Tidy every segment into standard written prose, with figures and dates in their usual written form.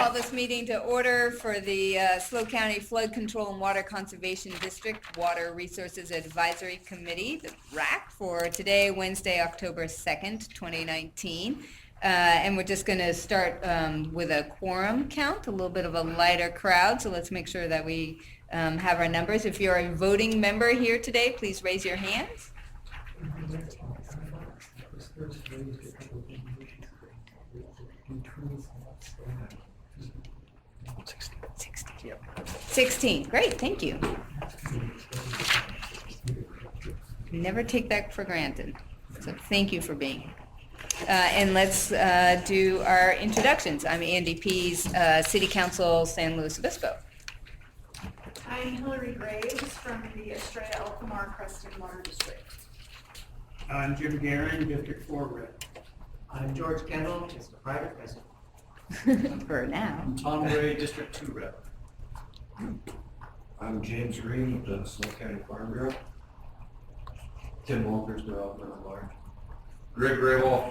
call this meeting to order for the SLO County Flood Control and Water Conservation District Water Resources Advisory Committee, the WRAC, for today, Wednesday, October 2nd, 2019. And we're just going to start with a quorum count, a little bit of a lighter crowd, so let's make sure that we have our numbers. If you're a voting member here today, please raise your hands. Yep. 16. Great, thank you. Never take that for granted. So thank you for being here. And let's do our introductions. I'm Andy Pease, City Council, San Luis Obispo. I'm Hillary Graves from the Estrella Altamar Creston Water District. I'm Jim Guerin, District 4 Rep. I'm George Kendall, just a private resident. For now. Tom Ray, District 2 Rep. I'm James Green with the SLO County Farm Bureau. Tim Walker's Development at Large. Greg Raywall,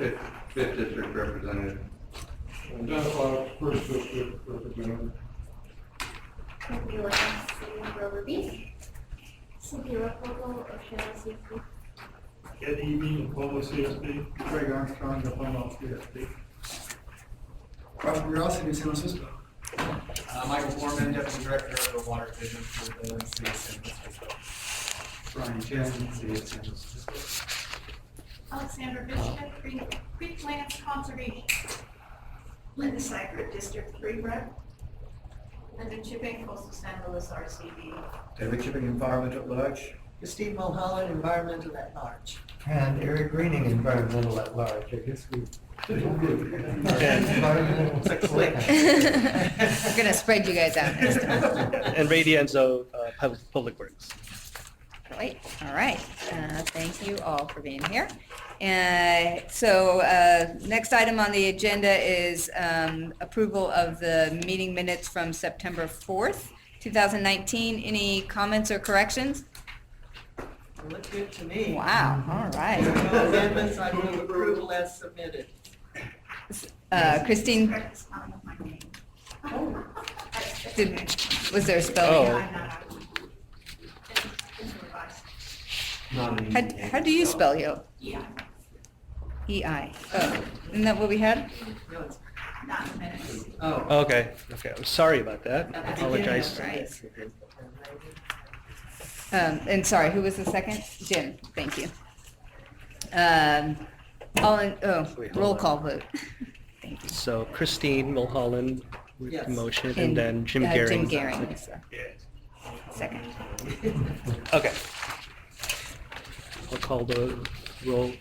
5th District Representative. And Dennis Laux, 1st District Representative. Cynthia Lance, City Grover Beach. Cynthia Ruffalo, Oceana CFP. Ed Eby, Pueblo CSP. Craig Armstrong, Oklahoma CSP. Roger Curiosity, San Francisco. Michael Foreman, Deputy Director of the Water Division for the City of San Francisco. Brian Chen, City of San Francisco. Alexandra Bishop, Creek Lands Conservation. Linda Seibert, District 3 Rep. Linda Chipping, Coastal San Luis RCD. David Chipping, Environment at Large. Steve Mulholland, Environmental at Large. And Eric Greening, Environmental at Large. I guess we did a good. We're going to spread you guys out next time. And Radienzo, Public Works. Great. All right. Thank you all for being here. So next item on the agenda is approval of the meeting minutes from September 4th, 2019. Any comments or corrections? Look good to me. Wow. All right. No amendments, I move approval as submitted. Christine, Correct the spelling of my name. was there a spelling? Oh. I'm not. It's revised. How do you spell yo? Yeah, E-I. Oh, isn't that what we had? No, it's, not in the minutes. oh. Okay, I'm sorry about that. I apologize. Right. And sorry, who was the second? Jim, thank you. Wait, hold Roll on. call vote. Thank you. So Christine Mulholland with Yes. the motion, and then Jim Gehring. Jim Gehring is the second. Okay. I'll call the roll.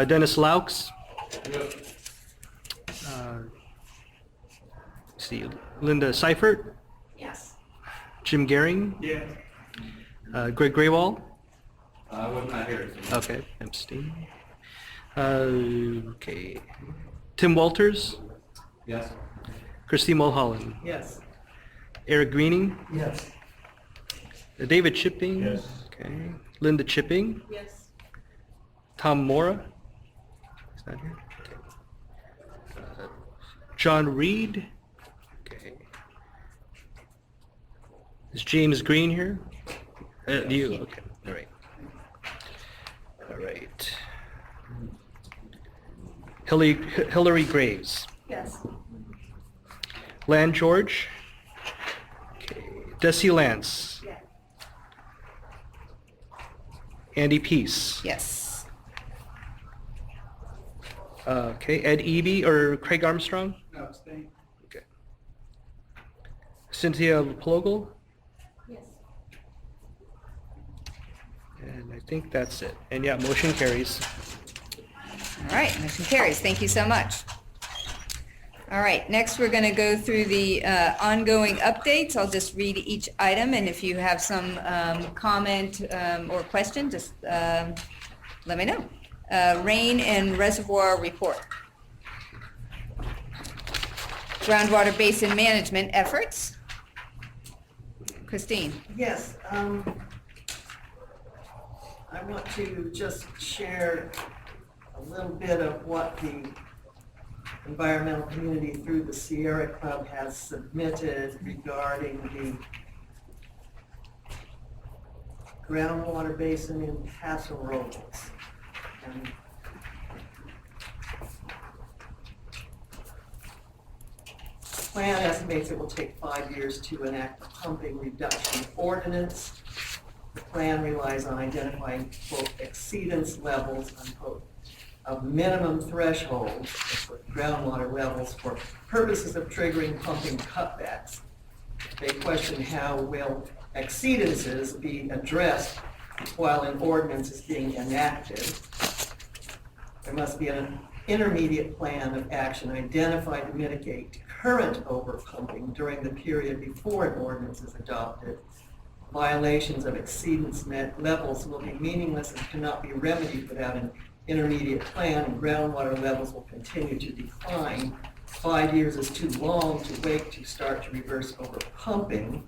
Dennis Laux. See, Linda Seifert, Yes. Jim Gehring, Yes. Greg Graywall. I was not here. Okay, abstain. Okay. Tim Walters, Yes. Christine Mulholland, Yes. Eric Greening, Yes. David Chipping. Yes. Okay. Linda Chipping, Yes. Tom Mora. Is that here? Okay. John Reed. Okay. Is James Green here? You, okay, all right. All right. Hillary Graves. Yes. Land George. Okay. Desi Lance. Yeah. Andy Peace. Yes. Okay, Ed Eby or Craig Armstrong? No, abstain. Okay. Cynthia Plogel? Yes. And I think that's it. And yeah, motion carries. All right, motion carries. Thank you so much. All right, next we're going to go through the ongoing updates. I'll just read each item, and if you have some comment or question, just let me know. Rain and reservoir report. Groundwater basin management efforts. Christine. Yes, I want to just share a little bit of what the environmental community through the Sierra Club has submitted regarding the groundwater basin in Paso Robles. And plan estimates it will take 5 years to enact a pumping reduction ordinance. The plan relies on identifying, quote, exceedance levels, unquote, of minimum thresholds for groundwater levels for purposes of triggering pumping cutbacks. They question how will exceedances be addressed while an ordinance is being enacted. There must be an intermediate plan of action identified to mitigate current overpumping during the period before an ordinance is adopted. Violations of exceedance levels will be meaningless and cannot be remedied without an intermediate plan, and groundwater levels will continue to decline. 5 years is too long to wait to start to reverse overpumping.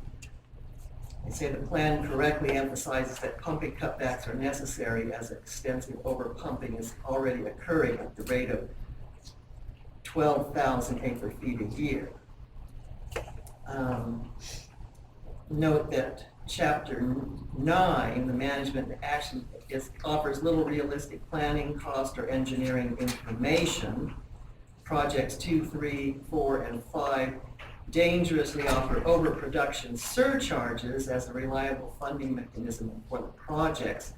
They say the plan correctly emphasizes that pumping cutbacks are necessary as extensive overpumping is already occurring at the rate of 12,000 acre-feet a year. Note that Chapter 9, the management action, offers little realistic planning, cost, or engineering information. Projects 2, 3, 4, and 5 dangerously offer overproduction surcharges as a reliable funding mechanism for the projects.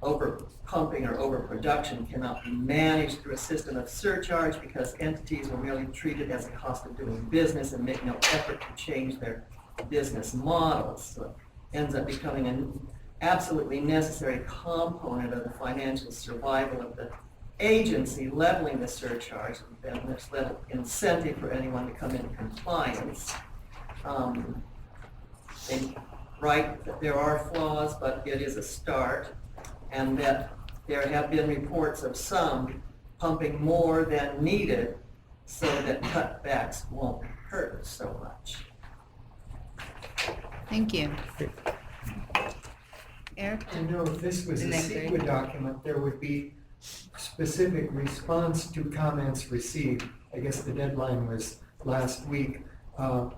Overpumping or overproduction cannot be managed through a system of surcharge because entities will merely treat it as a cost of doing business and make no effort to change their business models. So it ends up becoming an absolutely necessary component of the financial survival of the agency. Leveling the surcharge, and there's little incentive for anyone to come into compliance. They write that there are flaws, but it is a start, and that there have been reports of some pumping more than needed so that cutbacks won't hurt so much. Thank you. Eric? I know if this was The a next CEQA area. document, there would be specific response to comments received. I guess the deadline was last week. There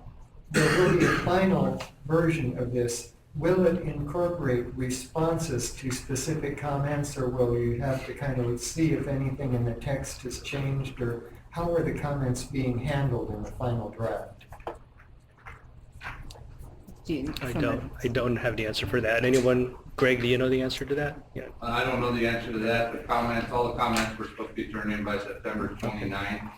will be a final version of this. Will it incorporate responses to specific comments, or will you have to kind of see if anything in the text has changed, or how are the comments being handled in the final draft? I don't have the answer for that. Anyone? Greg, do you know the answer to that? Yeah. I don't know the answer to that. The comments, all the comments were supposed to be turned in by September 29th.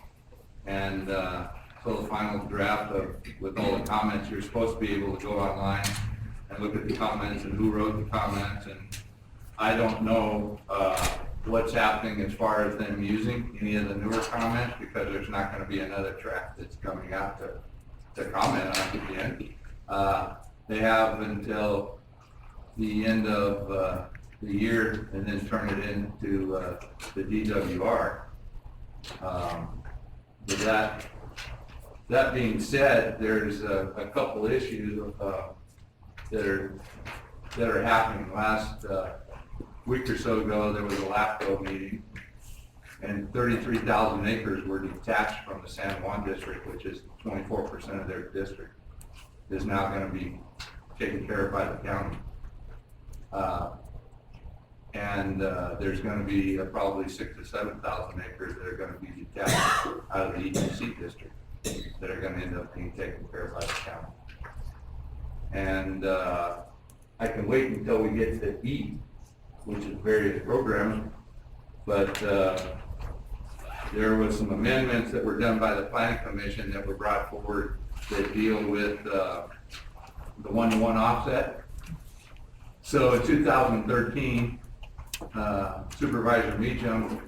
And so the final draft with all the comments, you're supposed to be able to go online and look at the comments and who wrote the comments. And I don't know what's happening as far as them using any of the newer comments, because there's not going to be another draft that's coming out to comment on it again. They have until the end of the year and then turn it into the DWR. But that being said, there's a couple issues that are happening. Last week or so ago, there was a LAFCO meeting, and 33,000 acres were detached from the San Juan district, which is 24% of their district, is now going to be taken care of by the county. There's going to be probably 6,000 to 7,000 acres that are going to be detached out of the EPC district that are going to end up being taken care of by the county. And I can wait until we get to E, which is various programs, but there was some amendments that were done by the Planning Commission that were brought forward that deal with the one-to-one offset. So in 2013, Supervisor Meacham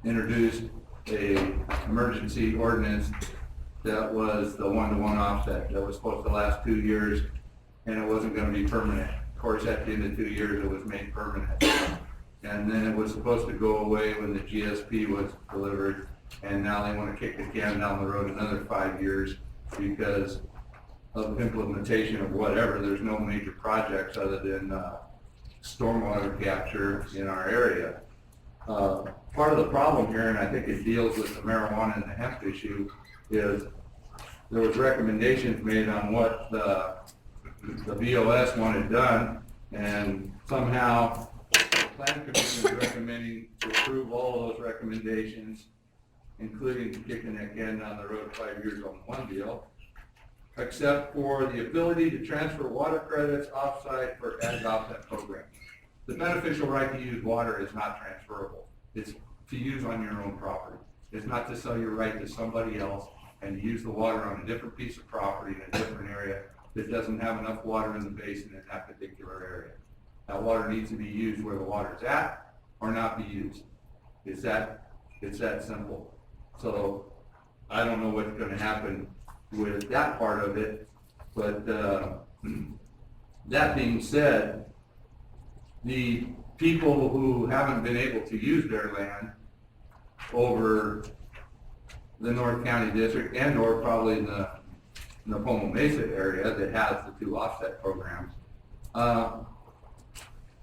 introduced a emergency ordinance that was the one-to-one offset that was supposed to last 2 years, and it wasn't going to be permanent. Of course, at the end of 2 years, it was made permanent. And then it was supposed to go away when the GSP was delivered, and now they want to kick the can down the road another 5 years because of implementation of whatever. There's no major projects other than stormwater capture in our area. Part of the problem here, and I think it deals with the marijuana and the hemp issue, is there was recommendations made on what the BOS wanted done, and somehow the plan commission is recommending to approve all of those recommendations, including kicking that can down the road 5 years on one deal, except for the ability to transfer water credits offsite for added offset programs. The beneficial right to use water is not transferable. It's to use on your own property. It's not to sell your right to somebody else and to use the water on a different piece of property in a different area that doesn't have enough water in the basin in that particular area. That water needs to be used where the water's at or not be used. It's that simple. So I don't know what's going to happen with that part of it, but that being said, the people who haven't been able to use their land over the North County District and or probably the Napomo Mesa area that has the two offset programs,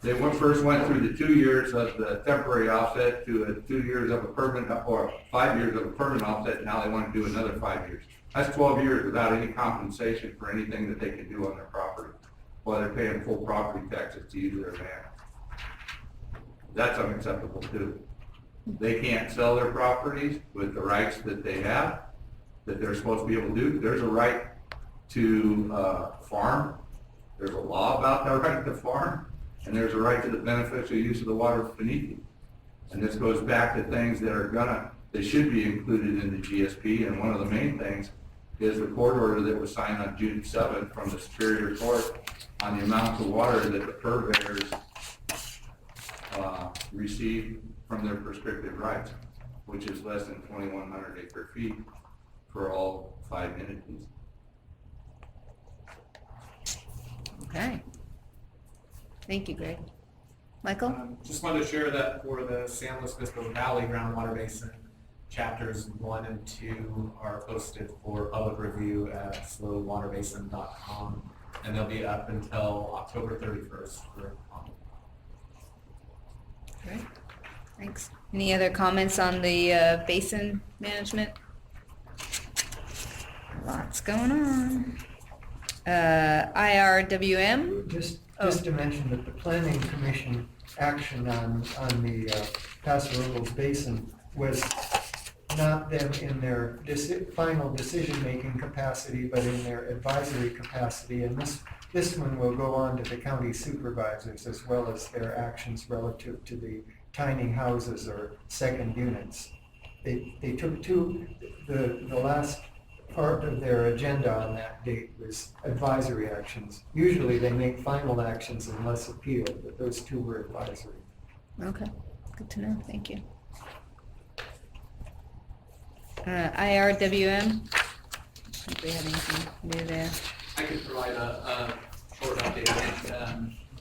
they first went through the 2 years of the temporary offset to 2 years of a permanent, or 5 years of a permanent offset. Now they want to do another 5 years. That's 12 years without any compensation for anything that they can do on their property while they're paying full property taxes to use their land. That's unacceptable too. They can't sell their properties with the rights that they have, that they're supposed to be able to do. There's a right to farm. There's a law about that right to farm. And there's a right to the beneficial use of the water beneath you. And this goes back to things that they should be included in the GSP. And one of the main things is the court order that was signed on June 7th from the Superior Court on the amounts of water that the purveyors receive from their prescriptive rights, which is less than 2,100 acre feet for all 5 entities. Okay. Thank you, Greg. Michael? Just wanted to share that for the San Luis Obispo Valley Groundwater Basin, chapters 1 and 2 are posted for public review at slowwaterbasin.com, and they'll be up until October 31st for comment. Great, thanks. Any other comments on the basin management? Lots going on. IRWM? Just to mention that the planning commission action on the Paso Robles Basin was not them in their final decision-making capacity, but in their advisory capacity. And this one will go on to the county supervisors as well as their actions relative to the tiny houses or second units. They took the last part of their agenda on that date was advisory actions. Usually they make final actions unless appealed, but those two were advisory. Okay, good to know, thank you. IRWM? Think we have anything new there? I could provide a short update.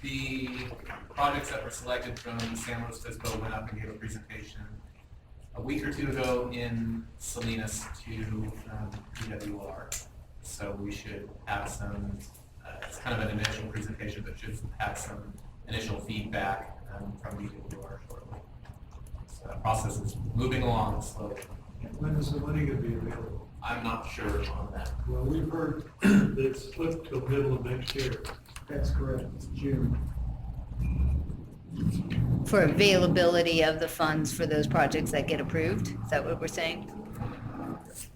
The projects that were selected from San Luis Obispo went up and gave a presentation a week or two ago in Salinas to EWR. So we should have some, it's kind of an initial presentation, but should have some initial feedback from EWR shortly. So that process is moving along slowly. When is the money going to be available? I'm not sure on that. Well, we've heard that it's split till middle of next year. That's correct, it's June. For availability of the funds for those projects that get approved? Is that what we're saying?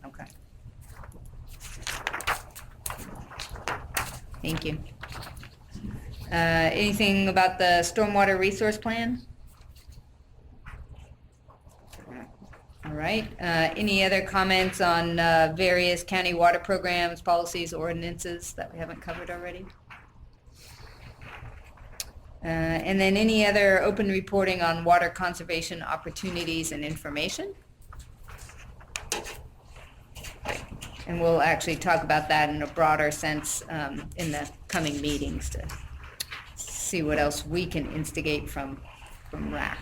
Okay. Thank you. Anything about the stormwater resource plan? All right. Any other comments on various county water programs, policies, ordinances that we haven't covered already? And then any other open reporting on water conservation opportunities and information? And we'll actually talk about that in a broader sense in the coming meetings to see what else we can instigate from WRAC.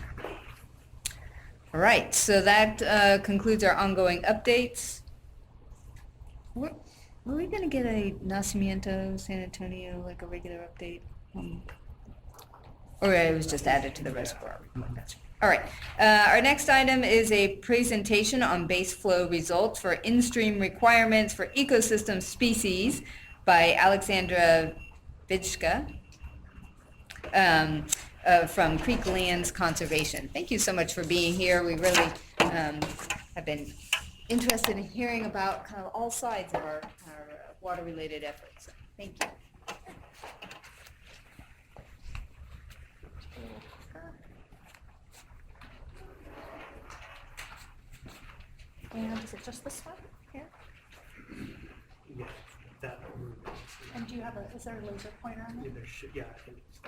All right, so that concludes our ongoing updates. Were we going to get a Nacimiento, San Antonio, like a regular update? Or it was just added to the reservoir? Gotcha. All right, our next item is a presentation on base flow results for in-stream requirements for ecosystem species by Alexandra Vidchka from Creek Lands Conservation. Thank you so much for being here. We really have been interested in hearing about kind of all sides of our water-related efforts. Thank you. And is it just this one here? Yeah, that one. And do you have is there a laser pointer on Yeah, it? there should, yeah, I think it's.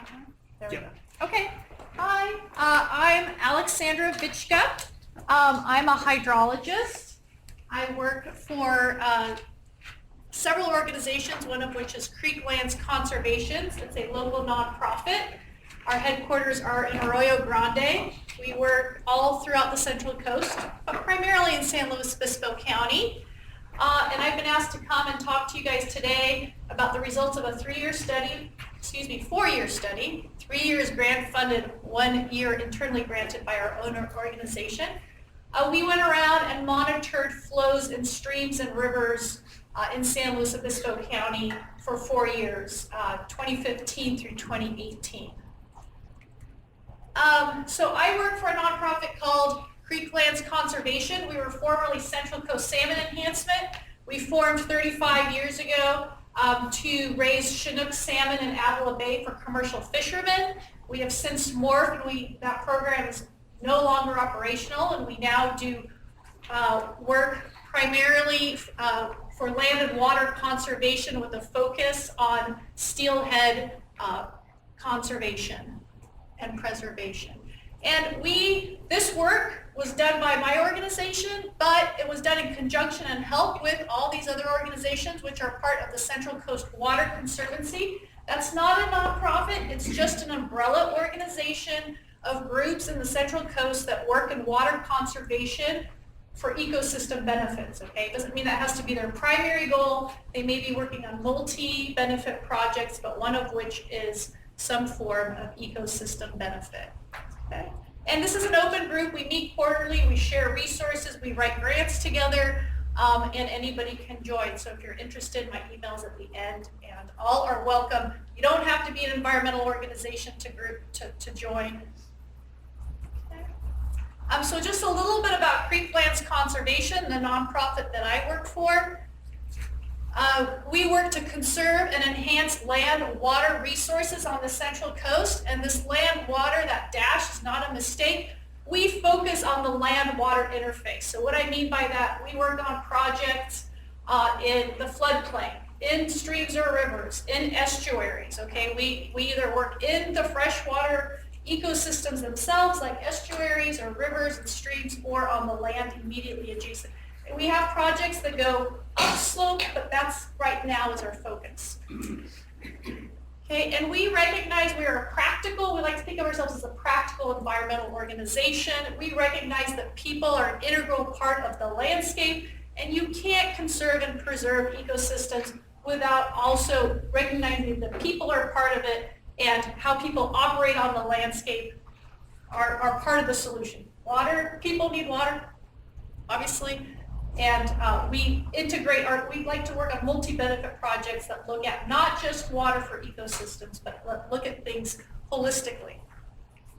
There we Yeah. go. Okay. Hi, I'm Alexandra Vitchka. I'm a hydrologist. I work for several organizations, one of which is Creek Lands Conservation. It's a local nonprofit. Our headquarters are in Arroyo Grande. We work all throughout the Central Coast, but primarily in San Luis Obispo County. And I've been asked to come and talk to you guys today about the results of a 4-year study, 3 years grant funded, 1 year internally granted by our own organization. We went around and monitored flows in streams and rivers in San Luis Obispo County for 4 years, 2015 through 2018. So I work for a nonprofit called Creek Lands Conservation. We were formerly Central Coast Salmon Enhancement. We formed 35 years ago to raise Chinook salmon in Avila Bay for commercial fishermen. We have since morphed, and that program is no longer operational, and we now do work primarily for land and water conservation with a focus on steelhead conservation and preservation. And this work was done by my organization, but it was done in conjunction and help with all these other organizations, which are part of the Central Coast Water Conservancy. That's not a nonprofit, it's just an umbrella organization of groups in the Central Coast that work in water conservation for ecosystem benefits, okay? It doesn't mean that has to be their primary goal. They may be working on multi-benefit projects, but one of which is some form of ecosystem benefit, okay? And this is an open group. We meet quarterly, we share resources, we write grants together, and anybody can join. So if you're interested, my email's at the end, and all are welcome. You don't have to be an environmental organization to join. Okay. So just a little bit about Creek Lands Conservation, the nonprofit that I work for. We work to conserve and enhance land water resources on the Central Coast, and this land water, that dash is not a mistake. We focus on the land water interface. So what I mean by that, we work on projects in the floodplain, in streams or rivers, in estuaries, okay? We either work in the freshwater ecosystems themselves, like estuaries or rivers and streams, or on the land immediately adjacent. We have projects that go upslope, but that's right now is our focus. Okay, and we recognize we are we like to think of ourselves as a practical environmental organization. We recognize that people are an integral part of the landscape, and you can't conserve and preserve ecosystems without also recognizing that people are part of it, and how people operate on the landscape are part of the solution. Water, people need water, obviously. And we like to work on multi-benefit projects that look at not just water for ecosystems, but look at things holistically.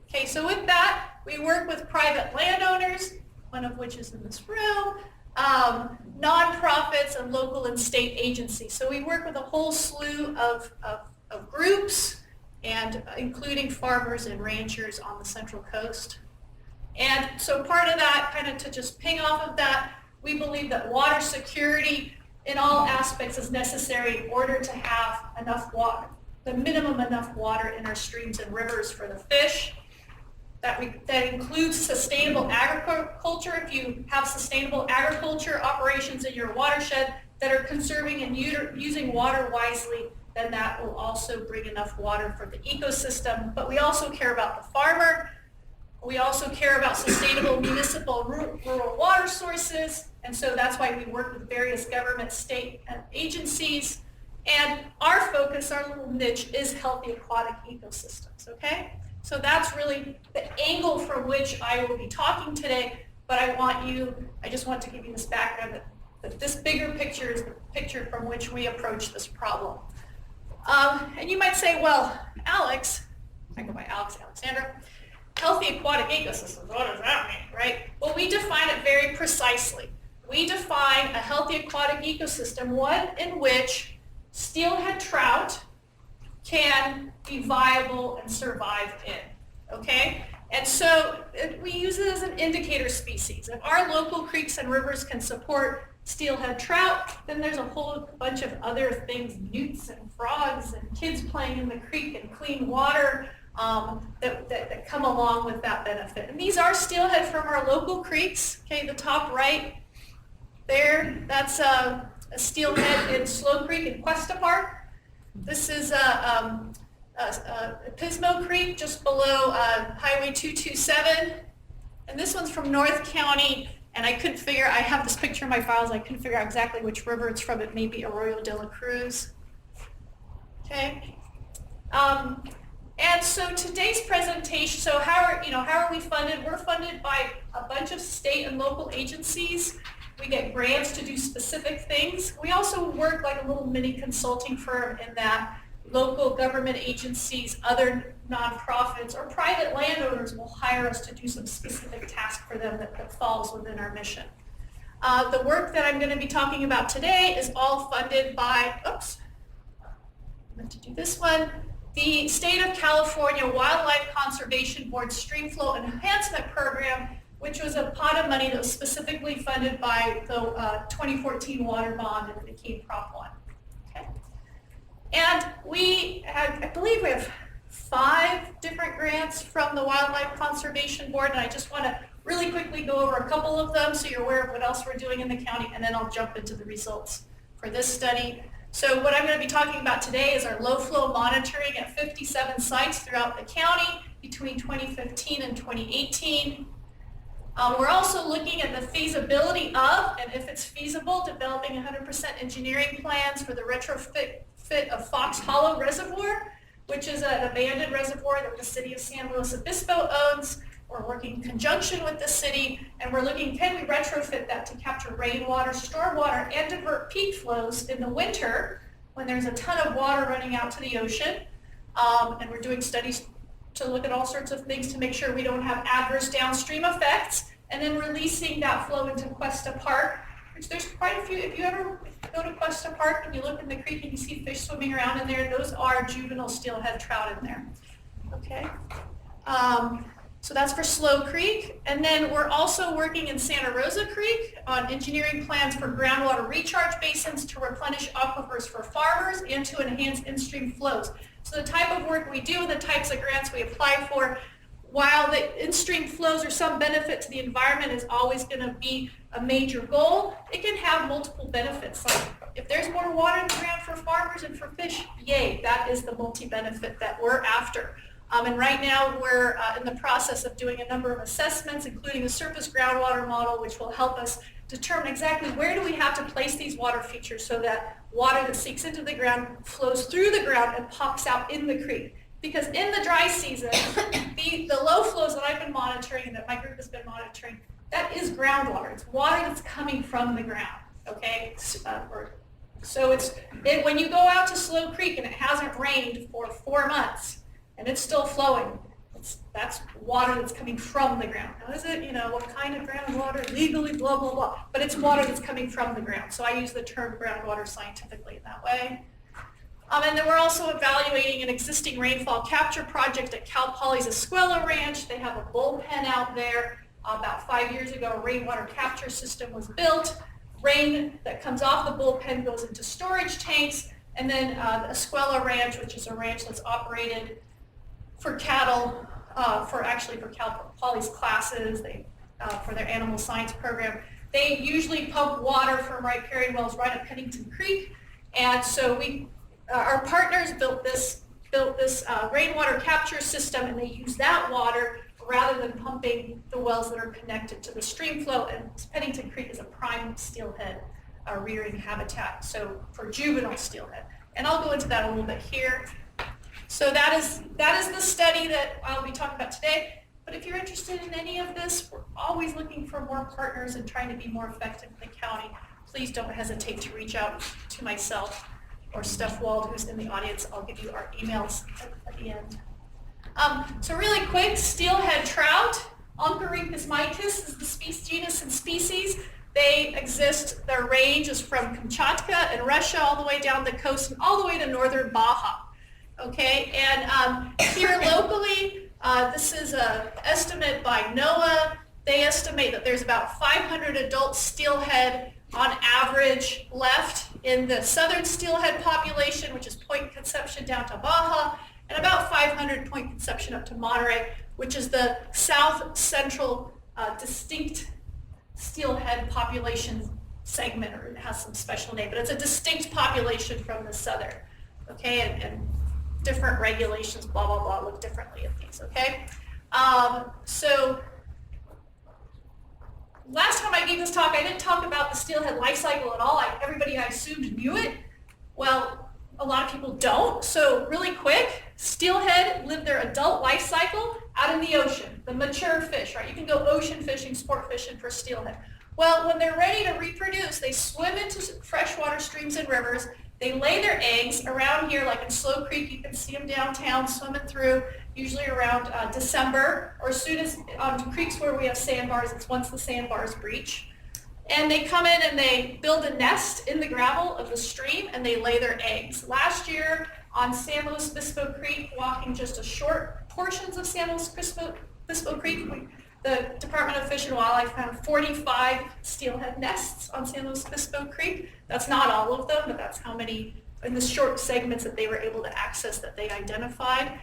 Okay, so with that, we work with private landowners, one of which is in this room, nonprofits, and local and state agencies. So we work with a whole slew of groups, and including farmers and ranchers on the Central Coast. And so part of that, kind of to just ping off of that, we believe that water security in all aspects is necessary in order to have enough water, the minimum enough water in our streams and rivers for the fish. That includes sustainable agriculture. If you have sustainable agriculture operations in your watershed that are conserving and using water wisely, then that will also bring enough water for the ecosystem. But we also care about the farmer. We also care about sustainable municipal rural water sources, and so that's why we work with various government, state, and agencies. And our focus, our little niche, is healthy aquatic ecosystems, okay? So that's really the angle from which I will be talking today, but I just want to give you this background that this bigger picture is the picture from which we approach this problem. And you might say, well, Alex, I go by Alexander, healthy aquatic ecosystems, what does that mean, right? Well, we define it very precisely. We define a healthy aquatic ecosystem, one in which steelhead trout can be viable and survive in, okay? And so we use it as an indicator species. If our local creeks and rivers can support steelhead trout, then there's a whole bunch of other things, newts and frogs and kids playing in the creek and clean water that come along with that benefit. And these are steelhead from our local creeks, okay, the top right there, that's a steelhead in Slow Creek in Cuesta Park. This is Pismo Creek just below Highway 227. And this one's from North County, and I have this picture in my files, I couldn't figure out exactly which river it's from. It may be Arroyo de la Cruz. Okay. And so today's presentation, so how are we funded? We're funded by a bunch of state and local agencies. We get grants to do specific things. We also work like a little mini consulting firm in that local government agencies, other nonprofits, or private landowners will hire us to do some specific task for them that falls within our mission. The work that I'm going to be talking about today is all funded by, I meant to do this one, the State of California Wildlife Conservation Board Streamflow Enhancement Program, which was a pot of money that was specifically funded by the 2014 water bond and became Prop 1. Okay. And I believe we have 5 different grants from the Wildlife Conservation Board, and I just want to really quickly go over a couple of them so you're aware of what else we're doing in the county, and then I'll jump into the results for this study. So what I'm going to be talking about today is our low flow monitoring at 57 sites throughout the county between 2015 and 2018. We're also looking at the feasibility of, and if it's feasible, developing 100% engineering plans for the retrofit of Fox Hollow Reservoir, which is an abandoned reservoir that the city of San Luis Obispo owns. We're working in conjunction with the city, and we're looking, can we retrofit that to capture rainwater, stormwater, and divert peak flows in the winter when there's a ton of water running out to the ocean. And we're doing studies to look at all sorts of things to make sure we don't have adverse downstream effects, and then releasing that flow into Cuesta Park, which there's quite a few. If you ever go to Cuesta Park and you look in the creek and you see fish swimming around in there, those are juvenile steelhead trout in there. Okay. So that's for Slow Creek. And then we're also working in Santa Rosa Creek on engineering plans for groundwater recharge basins to replenish aquifers for farmers and to enhance in-stream flows. So the type of work we do and the types of grants we apply for, while the in-stream flows are some benefit to the environment is always going to be a major goal, it can have multiple benefits. Like if there's more water in the ground for farmers and for fish, yay, that is the multi-benefit that we're after. And right now we're in the process of doing a number of assessments, including a surface groundwater model, which will help us determine exactly where do we have to place these water features so that water that seeps into the ground flows through the ground and pops out in the creek. Because in the dry season, the low flows that I've been monitoring and that my group has been monitoring, that is groundwater. It's water that's coming from the ground, okay? So when you go out to Slow Creek and it hasn't rained for 4 months and it's still flowing, that's water that's coming from the ground. Now is it, what kind of groundwater, legally, blah, blah, blah, but it's water that's coming from the ground. So I use the term groundwater scientifically in that way. And then we're also evaluating an existing rainfall capture project at Cal Poly's Escuela Ranch. They have a bullpen out there. About 5 years ago, a rainwater capture system was built. Rain that comes off the bullpen goes into storage tanks. And then the Escuela Ranch, which is a ranch that's operated for cattle, for Cal Poly's classes, for their animal science program. They usually pump water from riparian wells right at Pennington Creek. And so our partners built this rainwater capture system, and they use that water rather than pumping the wells that are connected to the stream flow. And Pennington Creek is a prime steelhead rearing habitat, so for juvenile steelhead. And I'll go into that a little bit here. So that is the study that I'll be talking about today. But if you're interested in any of this, we're always looking for more partners and trying to be more effective in the county. Please don't hesitate to reach out to myself or Steph Wald, who's in the audience. I'll give you our emails at the end. So really quick, steelhead trout, Oncorhynchus mitis is the species, genus and species. They exist, their range is from Kamchatka and Russia all the way down the coast and all the way to northern Baja. Okay, and here locally, this is an estimate by NOAA. They estimate that there's about 500 adult steelhead on average left in the southern steelhead population, which is Point Conception down to Baja, and about 500 Point Conception up to Monterey, which is the south central distinct steelhead population segment, or it has some special name, but it's a distinct population from the southern, okay, and different regulations, blah, blah, blah, look differently at these, okay? So last time I gave this talk, I didn't talk about the steelhead life cycle at all. Everybody, I assumed, knew it. Well, a lot of people don't. So really quick, steelhead live their adult life cycle out in the ocean, the mature fish, right? You can go ocean fishing, sport fishing for steelhead. Well, when they're ready to reproduce, they swim into freshwater streams and rivers. They lay their eggs around here, like in Slow Creek. You can see them downtown swimming through, usually around December, or as soon as on creeks where we have sandbars, it's once the sandbars breach. And they come in and they build a nest in the gravel of the stream and they lay their eggs. Last year on San Luis Obispo Creek, walking just a short portions of San Luis Obispo Creek, the Department of Fish and Wildlife found 45 steelhead nests on San Luis Obispo Creek. That's not all of them, but that's how many in the short segments that they were able to access that they identified.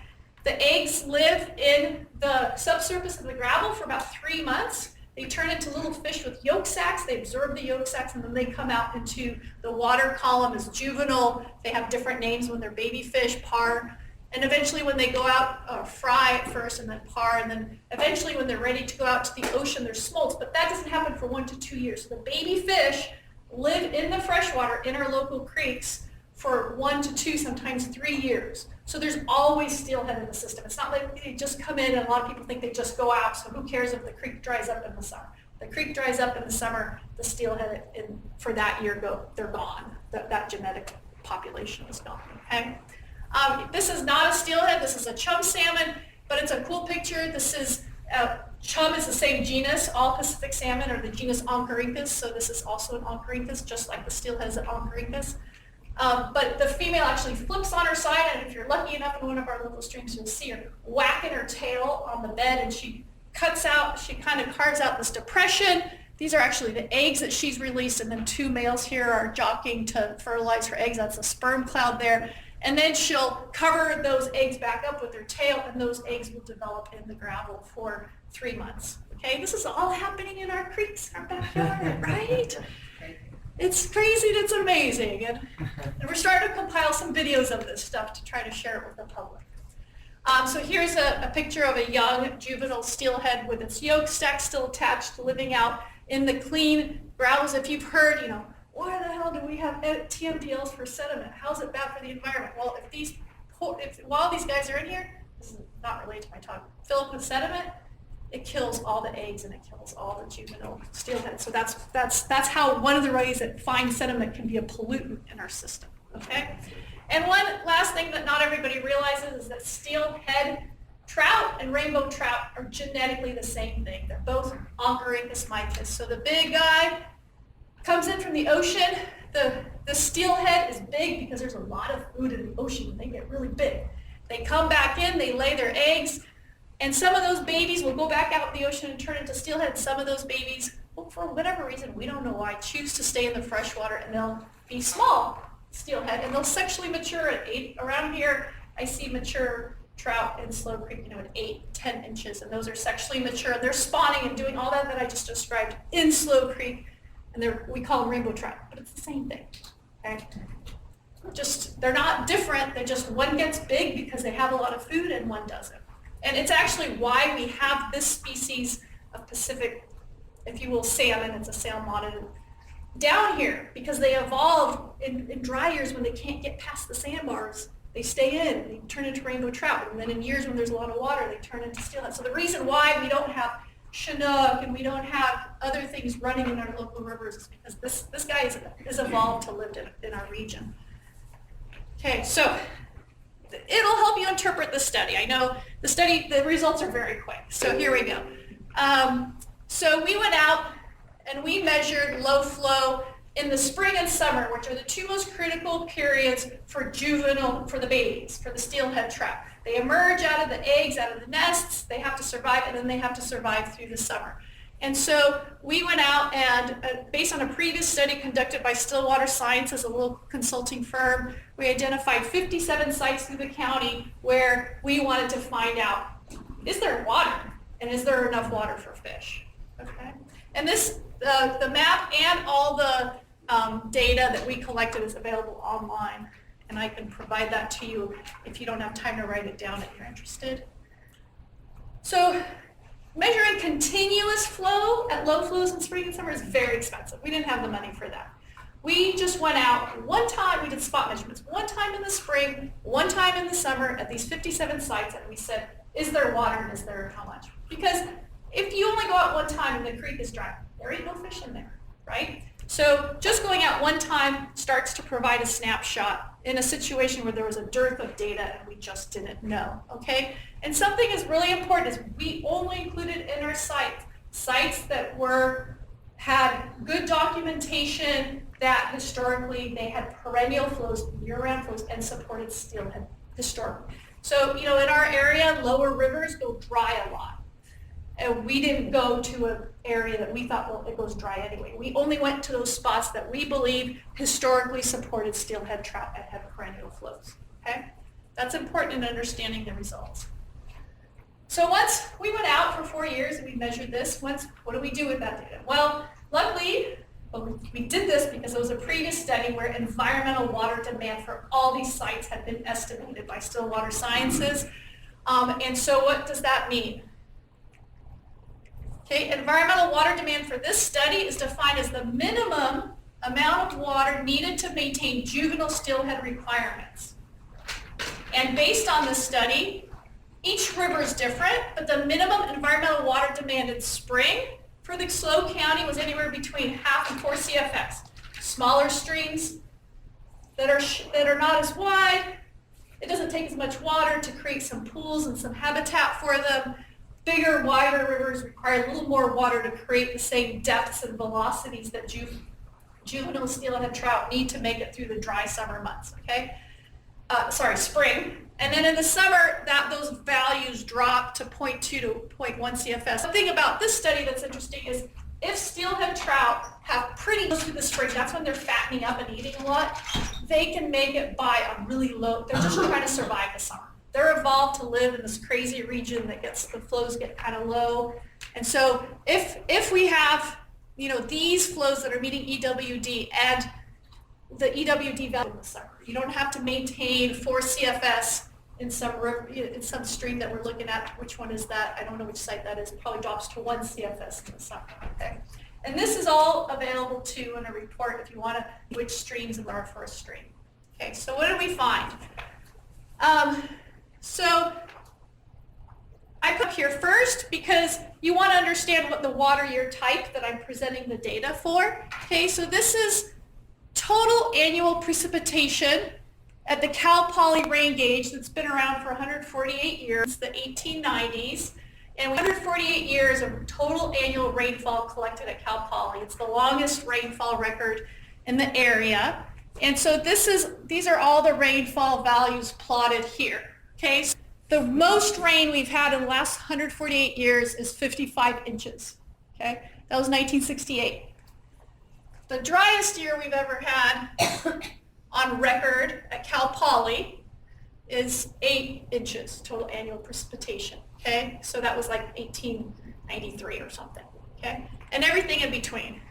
The eggs live in the subsurface of the gravel for about 3 months. They turn into little fish with yolk sacs. They absorb the yolk sacs and then they come out into the water column as juvenile. They have different names when they're baby fish, parr. And eventually when they go out, fry at first and then parr, and then eventually when they're ready to go out to the ocean, they're smolts. But that doesn't happen for 1 to 2 years. So the baby fish live in the freshwater in our local creeks for 1 to 2, sometimes 3 years. So there's always steelhead in the system. It's not like they just come in and a lot of people think they just go out, so who cares if the creek dries up in the summer. The creek dries up in the summer, the steelhead for that year they're gone. That genetic population is gone, okay? This is not a steelhead, this is a chum salmon, but it's a cool picture. This is, chum is the same genus. All Pacific salmon are the genus Oncorhynchus, so this is also an Oncorhynchus, just like the steelhead is an Oncorhynchus. But the female actually flips on her side, and if you're lucky enough in one of our local streams, you'll see her whacking her tail on the bed, and she kind of carves out this depression. These are actually the eggs that she's released, and then 2 males here are jockeying to fertilize her eggs. That's a sperm cloud there. And then she'll cover those eggs back up with her tail, and those eggs will develop in the gravel for 3 months. Okay, this is all happening in our creeks, our backyard, right? It's crazy and it's amazing. And we're starting to compile some videos of this stuff to try to share it with the public. So here's a picture of a young juvenile steelhead with its yolk sac still attached, living out in the clean gravels. If you've heard, why the hell do we have TMDLs for sediment? How's it bad for the environment? Well, while these guys are in here, this is not related to my talk, fill up with sediment, it kills all the eggs and it kills all the juvenile steelhead. So that's how one of the ways that fine sediment can be a pollutant in our system, okay? And one last thing that not everybody realizes is that steelhead trout and rainbow trout are genetically the same thing. They're both Oncorhynchus mitis. So the big guy comes in from the ocean. The steelhead is big because there's a lot of food in the ocean and they get really big. They come back in, they lay their eggs, and some of those babies will go back out in the ocean and turn into steelhead. Some of those babies, well, for whatever reason, we don't know why, choose to stay in the freshwater, and they'll be small steelhead, and they'll sexually mature at 8. Around here, I see mature trout in Slow Creek, at 8, 10 inches, and those are sexually mature. They're spawning and doing all that I just described in Slow Creek, and we call them rainbow trout, but it's the same thing, okay? They're not different, they're just one gets big because they have a lot of food and one doesn't. And it's actually why we have this species of Pacific, if you will, salmon, it's a salmonid, down here, because they evolved in dry years when they can't get past the sandbars. they stay in, they turn into rainbow trout, and then in years when there's a lot of water, they turn into steelhead. So the reason why we don't have Chinook and we don't have other things running in our local rivers is because this guy is evolved to live in our region. Okay, so it'll help you interpret the study. I know the results are very quick. So here we go. So we went out and we measured low flow in the spring and summer, which are the two most critical periods for the babies, for the steelhead trout. They emerge out of the eggs, out of the nests, they have to survive, and then they have to survive through the summer. And so we went out and, based on a previous study conducted by Stillwater Sciences, a local consulting firm, we identified 57 sites through the county where we wanted to find out, is there water? And is there enough water for fish? Okay. And this, the map and all the data that we collected is available online. And I can provide that to you if you don't have time to write it down if you're interested. So measuring continuous flow at low flows in spring and summer is very expensive. We didn't have the money for that. We just went out one time, we did spot measurements, one time in the spring, one time in the summer at these 57 sites, and we said, is there water and is there how much? Because if you only go out one time and the creek is dry, there ain't no fish in there, right? So just going out one time starts to provide a snapshot in a situation where there was a dearth of data and we just didn't know, okay? And something is really important is we only included in our sites that had good documentation that historically they had perennial flows, year-round flows, and supported steelhead historically. So, in our area, lower rivers go dry a lot. And we didn't go to an area that we thought, well, it goes dry anyway. We only went to those spots that we believe historically supported steelhead trout and had perennial flows, okay? That's important in understanding the results. So once we went out for 4 years and we measured this, what do we do with that data? Well, luckily, we did this because it was a previous study where environmental water demand for all these sites had been estimated by Stillwater Sciences. And so what does that mean? Okay, environmental water demand for this study is defined as the minimum amount of water needed to maintain juvenile steelhead requirements. And based on this study, each river is different, but the minimum environmental water demand in spring for the SLO County was anywhere between 0.5 and 4 CFS. Smaller streams that are not as wide, it doesn't take as much water to create some pools and some habitat for them. Bigger, wider rivers require a little more water to create the same depths and velocities that juvenile steelhead trout need to make it through the dry summer months, okay? Spring. And then in the summer, those values drop to 0.2 to 0.1 CFS. The thing about this study that's interesting is if steelhead trout have pretty close to the spring, that's when they're fattening up and eating a lot, they can make it by a really low, they're just trying to survive the summer. They're evolved to live in this crazy region that the flows get kind of low. And so if we have, these flows that are meeting EWD and the EWD value in the summer, you don't have to maintain 4 CFS in some stream that we're looking at. Which one is that? I don't know which site that is. It probably drops to 1 CFS in the summer, okay? And this is all available too in a report if you want to which streams are for a stream. Okay, so what did we find? So I put here first because you want to understand what the water year type that I'm presenting the data for. Okay, so this is total annual precipitation at the Cal Poly rain gauge that's been around for 148 years, the 1890s. And 148 years of total annual rainfall collected at Cal Poly. It's the longest rainfall record in the area. And so these are all the rainfall values plotted here. Okay, so the most rain we've had in the last 148 years is 55 inches. Okay, that was 1968. The driest year we've ever had on record at Cal Poly is 8 inches total annual precipitation. Okay, so that was like 1893 or something. Okay, and everything in between.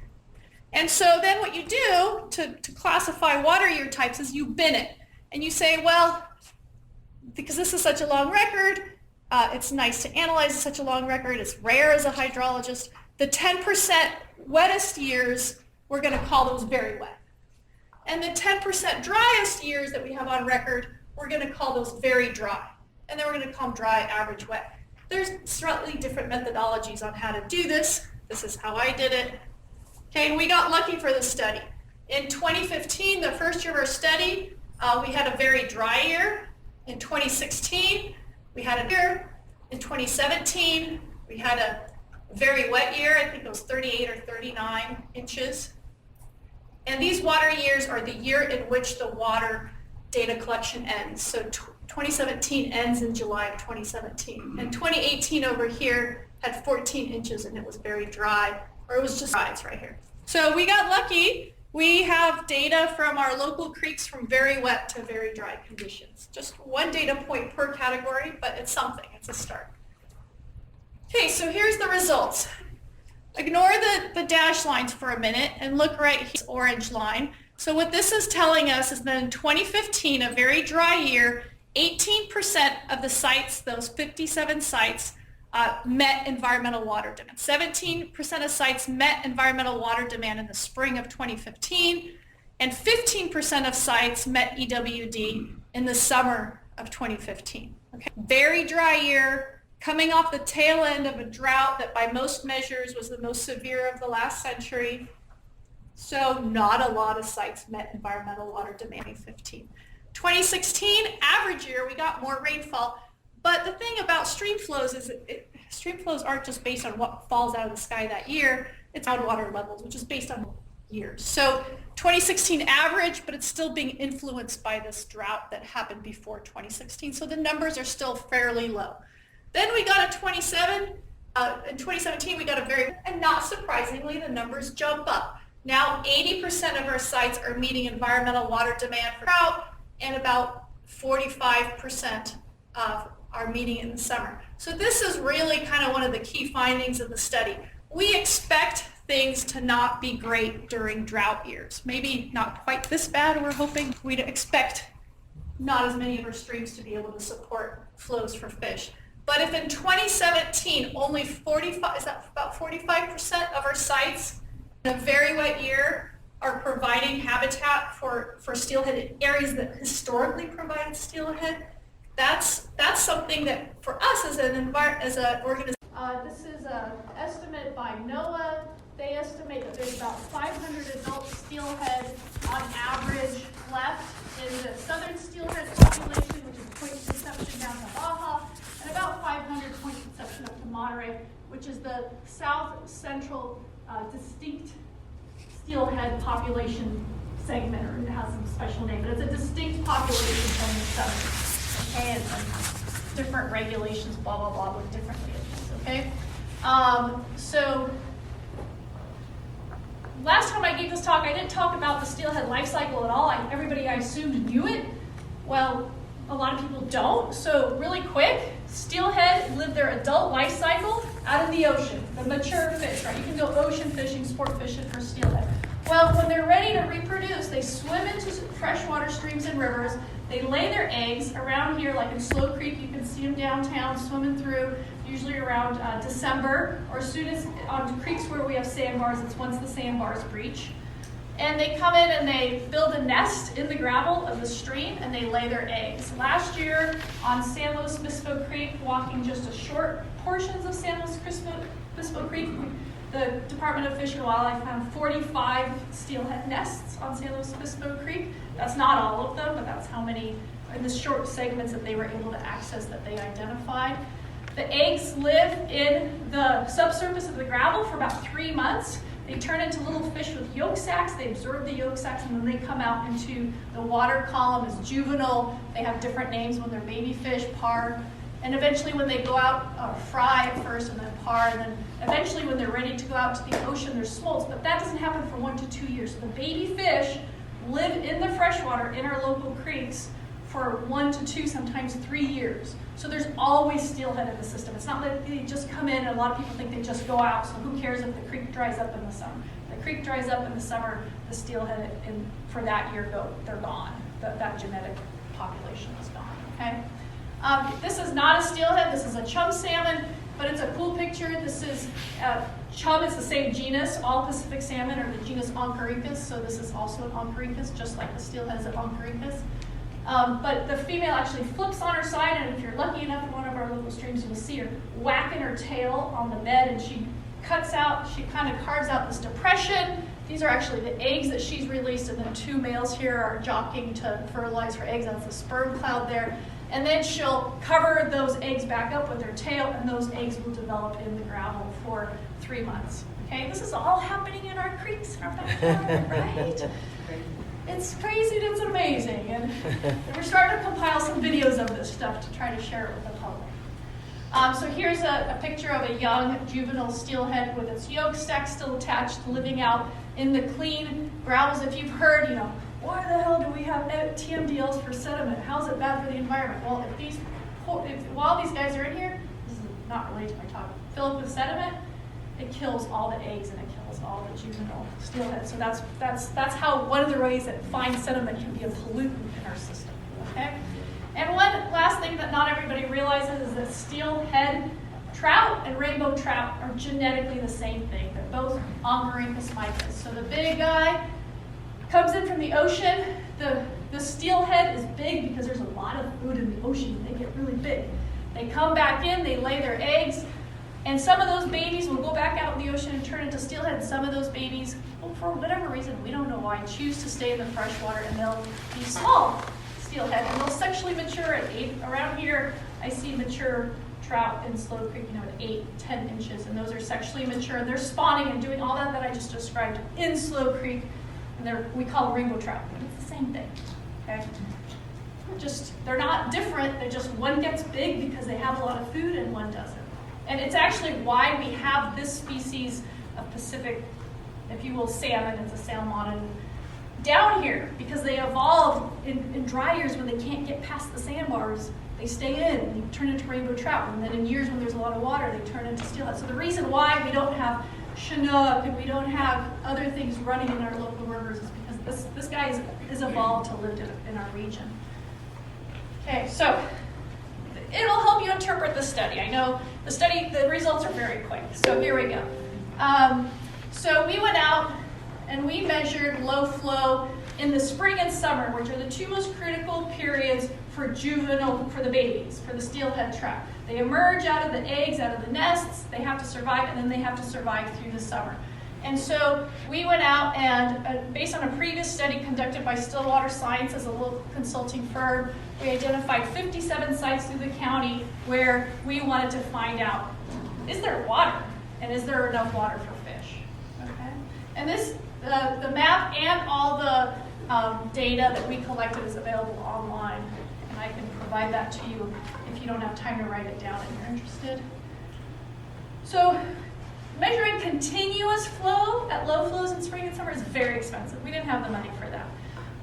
And so then what you do to classify water year types is you bin it. And you say, well, because this is such a long record, it's nice to analyze such a long record, it's rare as a hydrologist, the 10% wettest years, we're going to call those very wet. And the 10% driest years that we have on record, we're going to call those very dry. And then we're going to call them dry, average, wet. There's slightly different methodologies on how to do this. This is how I did it. Okay, and we got lucky for this study. In 2015, the first year of our study, we had a very dry year. In 2016, we had a year. In 2017, we had a very wet year. I think it was 38 or 39 inches. And these water years are the year in which the water data collection ends. So 2017 ends in July of 2017. And 2018 over here had 14 inches and it was very dry, or it was just dry, it's right here. So we got lucky. We have data from our local creeks from very wet to very dry conditions. Just one data point per category, but it's something, it's a start. Okay, so here's the results. Ignore the dash lines for a minute and look right here, this orange line. So what this is telling us is that in 2015, a very dry year, 18% of the sites, those 57 sites, met environmental water demand. 17% of sites met environmental water demand in the spring of 2015, and 15% of sites met EWD in the summer of 2015. Okay. Very dry year, coming off the tail end of a drought that by most measures was the most severe of the last century. So not a lot of sites met environmental water demand in 2015. 2016, average year, we got more rainfall. But the thing about stream flows is stream flows aren't just based on what falls out of the sky that year, it's groundwater levels, which is based on years. So 2016 average, but it's still being influenced by this drought that happened before 2016. So the numbers are still fairly low. Then we got a 27, in 2017 we got a very, and not surprisingly, the numbers jump up. Now 80% of our sites are meeting environmental water demand for drought, and about 45% are meeting in the summer. So this is really kind of one of the key findings of the study. We expect things to not be great during drought years. Maybe not quite this bad, we're hoping. We'd expect not as many of our streams to be able to support flows for fish. But if in 2017 only 45% of our sites in a very wet year are providing habitat for steelhead in areas that historically provided steelhead, that's something that for us as an organization. This is an estimate by NOAA. They estimate that there's about 500 adult steelhead on average left in the southern steelhead population, which is Point Conception down to Baja, and about 500 Point Conception up to Monterey, which is the south central distinct steelhead population segment, or it has some special name, but it's a distinct population from the southern. Okay, and different regulations, blah, blah, blah, with different regulations, okay? So, last time I gave this talk, I didn't talk about the steelhead life cycle at all. Everybody, I assumed, knew it. Well, a lot of people don't. So, really quick, steelhead live their adult life cycle out in the ocean, the mature fish, right? You can go ocean fishing, sport fishing for steelhead. Well, when they're ready to reproduce, they swim into freshwater streams and rivers. They lay their eggs around here, like in Slow Creek. You can see them downtown swimming through, usually around December, or as soon as on creeks where we have sandbars, it's once the sandbars breach. And they come in and they build a nest in the gravel of the stream and they lay their eggs. Last year on San Luis Obispo Creek, walking just a short portions of San Luis Obispo Creek, the Department of Fish and Wildlife found 45 steelhead nests on San Luis Obispo Creek. That's not all of them, but that's how many in the short segments that they were able to access that they identified. The eggs live in the subsurface of the gravel for about 3 months. They turn into little fish with yolk sacs. They absorb the yolk sacs, and then they come out into the water column as juvenile. They have different names when they're baby fish, parr. And eventually when they go out, fry at first and then parr, and then eventually when they're ready to go out to the ocean, they're smolts. But that doesn't happen for 1 to 2 years. So the baby fish live in the freshwater in our local creeks for 1 to 2, sometimes 3 years. So there's always steelhead in the system. It's not that they just come in, and a lot of people think they just go out, so who cares if the creek dries up in the summer. The creek dries up in the summer, the steelhead for that year, they're gone. That genetic population is gone, okay? This is not a steelhead, this is a chum salmon, but it's a cool picture. This is, chum is the same genus. All Pacific salmon are the genus Oncorhynchus, so this is also an Oncorhynchus, just like the steelhead is an Oncorhynchus. But the female actually flips on her side, and if you're lucky enough in one of our local streams, you'll see her whacking her tail on the bed, and she kind of carves out this depression. These are actually the eggs that she's released, and then 2 males here are jockeying to fertilize her eggs. That's the sperm cloud there. And then she'll cover those eggs back up with her tail, and those eggs will develop in the gravel for 3 months. Okay, this is all happening in our creeks and our backyard, right? It's crazy and it's amazing. And we're starting to compile some videos of this stuff to try to share it with the public. So here's a picture of a young juvenile steelhead with its yolk sac still attached, living out in the clean gravels. If you've heard, why the hell do we have TMDLs for sediment? How's it bad for the environment? Well, while these guys are in here, this is not related to my talk, filled with sediment, it kills all the eggs and it kills all the juvenile steelhead. So that's how one of the ways that fine sediment can be a pollutant in our system. Okay? And one last thing that not everybody realizes is that steelhead trout and rainbow trout are genetically the same thing. They're both Oncorhynchus micas. So the big guy comes in from the ocean. The steelhead is big because there's a lot of food in the ocean. They get really big. They come back in, they lay their eggs, and some of those babies will go back out in the ocean and turn into steelhead. Some of those babies, well, for whatever reason, we don't know why, choose to stay in the freshwater, and they'll be small steelhead, and they'll sexually mature at 8. Around here, I see mature trout in Slow Creek, at 8-10 inches, and those are sexually mature, and they're spawning and doing all that I just described in Slow Creek, and we call them rainbow trout, but it's the same thing. Okay? They're not different. They just, one gets big because they have a lot of food, and one doesn't. And it's actually why we have this species of Pacific, if you will, salmon. It's a salmon down here because they evolved in dry years when they can't get past the sandbars. They stay in and they turn into rainbow trout. And then in years when there's a lot of water, they turn into steelhead. So the reason why we don't have Chinook and we don't have other things running in our local rivers is because this guy is evolved to live in our region. Okay, so it'll help you interpret the study. I know the results are very quick. So here we go. So we went out and we measured low flow in the spring and summer, which are the 2 most critical periods for the babies, for the steelhead trout. They emerge out of the eggs, out of the nests, they have to survive, and then they have to survive through the summer. And so we went out and, based on a previous study conducted by Stillwater Science as a local consulting firm, we identified 57 sites through the county where we wanted to find out, is there water? And is there enough water for fish? Okay? And the map and all the data that we collected is available online. And I can provide that to you if you don't have time to write it down and you're interested. So measuring continuous flow at low flows in spring and summer is very expensive. We didn't have the money for that.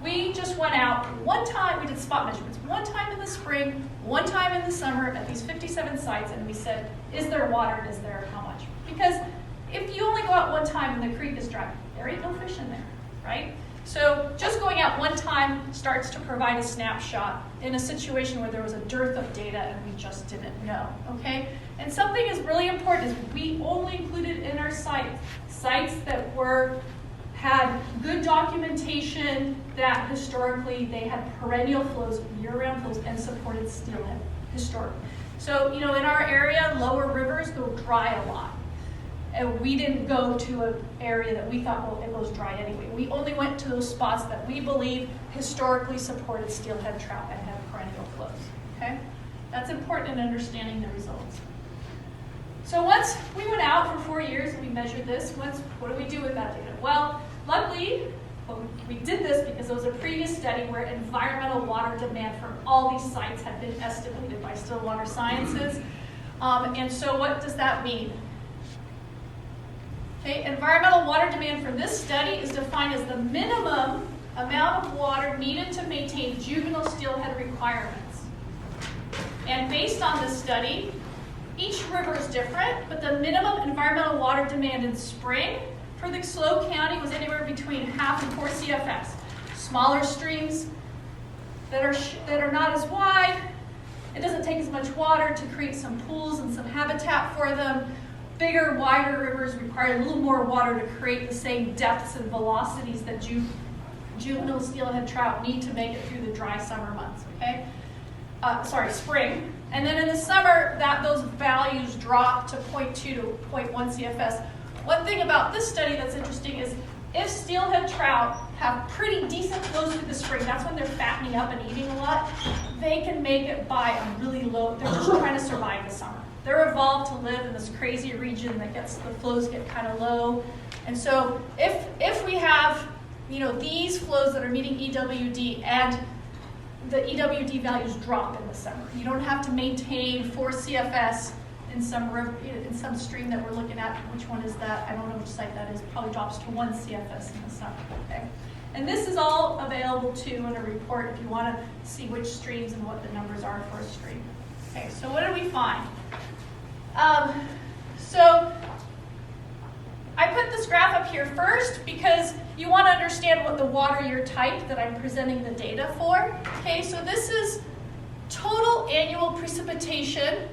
We just went out one time, we did spot measurements, one time in the spring, one time in the summer at these 57 sites, and we said, is there water and is there how much? Because if you only go out one time and the creek is dry, there ain't no fish in there, right? So just going out one time starts to provide a snapshot in a situation where there was a dearth of data and we just didn't know, okay? And something is really important is we only included in our sites that had good documentation that historically they had perennial flows, year-round flows, and supported steelhead historically. So, in our area, lower rivers go dry a lot. And we didn't go to an area that we thought, well, it goes dry anyway. We only went to those spots that we believe historically supported steelhead trout and had perennial flows, okay? That's important in understanding the results. So once we went out for 4 years and we measured this, what do we do with that data? Well, luckily, we did this because there was a previous study where environmental water demand from all these sites had been estimated by Stillwater Sciences. And so what does that mean? Okay, environmental water demand for this study is defined as the minimum amount of water needed to maintain juvenile steelhead requirements. And based on this study, each river is different, but the minimum environmental water demand in spring for the Slow County was anywhere between 1/2 and 4 CFS. Smaller streams that are not as wide, it doesn't take as much water to create some pools and some habitat for them. Bigger, wider rivers require a little more water to create the same depths and velocities that juvenile steelhead trout need to make it through the dry summer months, okay? Spring. And then in the summer, those values drop to 0.2 to 0.1 CFS. One thing about this study that's interesting is if steelhead trout have pretty decent flows through the spring, that's when they're fattening up and eating a lot, they can make it by a really low, they're just trying to survive the summer. They're evolved to live in this crazy region that the flows get kind of low. And so if we have, these flows that are meeting EWD and the EWD values drop in the summer, you don't have to maintain 4 CFS in some stream that we're looking at. Which one is that? I don't know which site that is. Probably drops to 1 CFS in the summer, okay? And this is all available too in a report if you want to see which streams and what the numbers are for a stream. Okay, so what did we find? So I put this graph up here first because you want to understand what the water year type that I'm presenting the data for. Okay, so this is total annual precipitation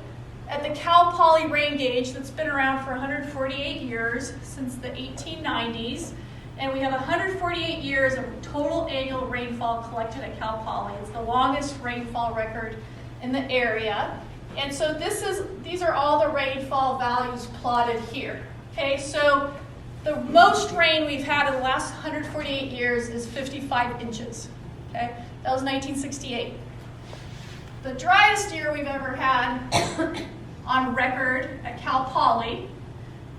at the Cal Poly rain gauge that's been around for 148 years, since the 1890s. And we have 148 years of total annual rainfall collected at Cal Poly. It's the longest rainfall record in the area. And so these are all the rainfall values plotted here. Okay, so the most rain we've had in the last 148 years is 55 inches. Okay, that was 1968. The driest year we've ever had on record at Cal Poly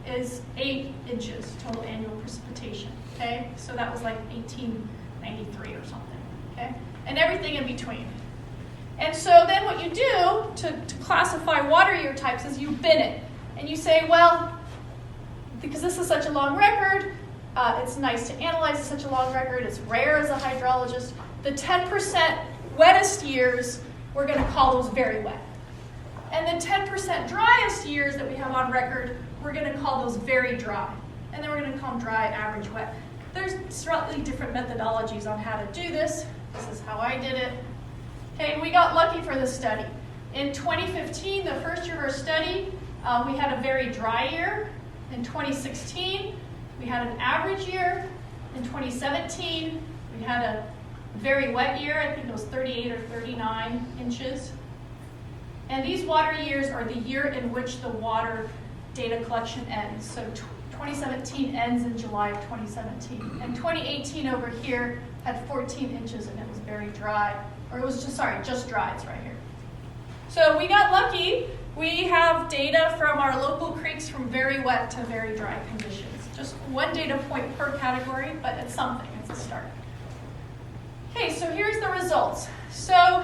is 8 inches total annual precipitation. Okay, so that was like 1893 or something. Okay, and everything in between. And so then what you do to classify water year types is you bin it. And you say, well, because this is such a long record, it's nice to analyze such a long record, it's rare as a hydrologist, the 10% wettest years, we're going to call those very wet. And the 10% driest years that we have on record, we're going to call those very dry. And then we're going to call them dry, average, wet. There's slightly different methodologies on how to do this. This is how I did it. Okay, we got lucky for this study. In 2015, the first year of our study, we had a very dry year. In 2016, we had an average year. In 2017, we had a very wet year. I think it was 38 or 39 inches. And these water years are the year in which the water data collection ends. So 2017 ends in July of 2017. And 2018 over here had 14 inches and it was very dry. Or it was just dry, it's right here. So we got lucky. We have data from our local creeks from very wet to very dry conditions. Just one data point per category, but it's something, it's a start. Okay, so here's the results. So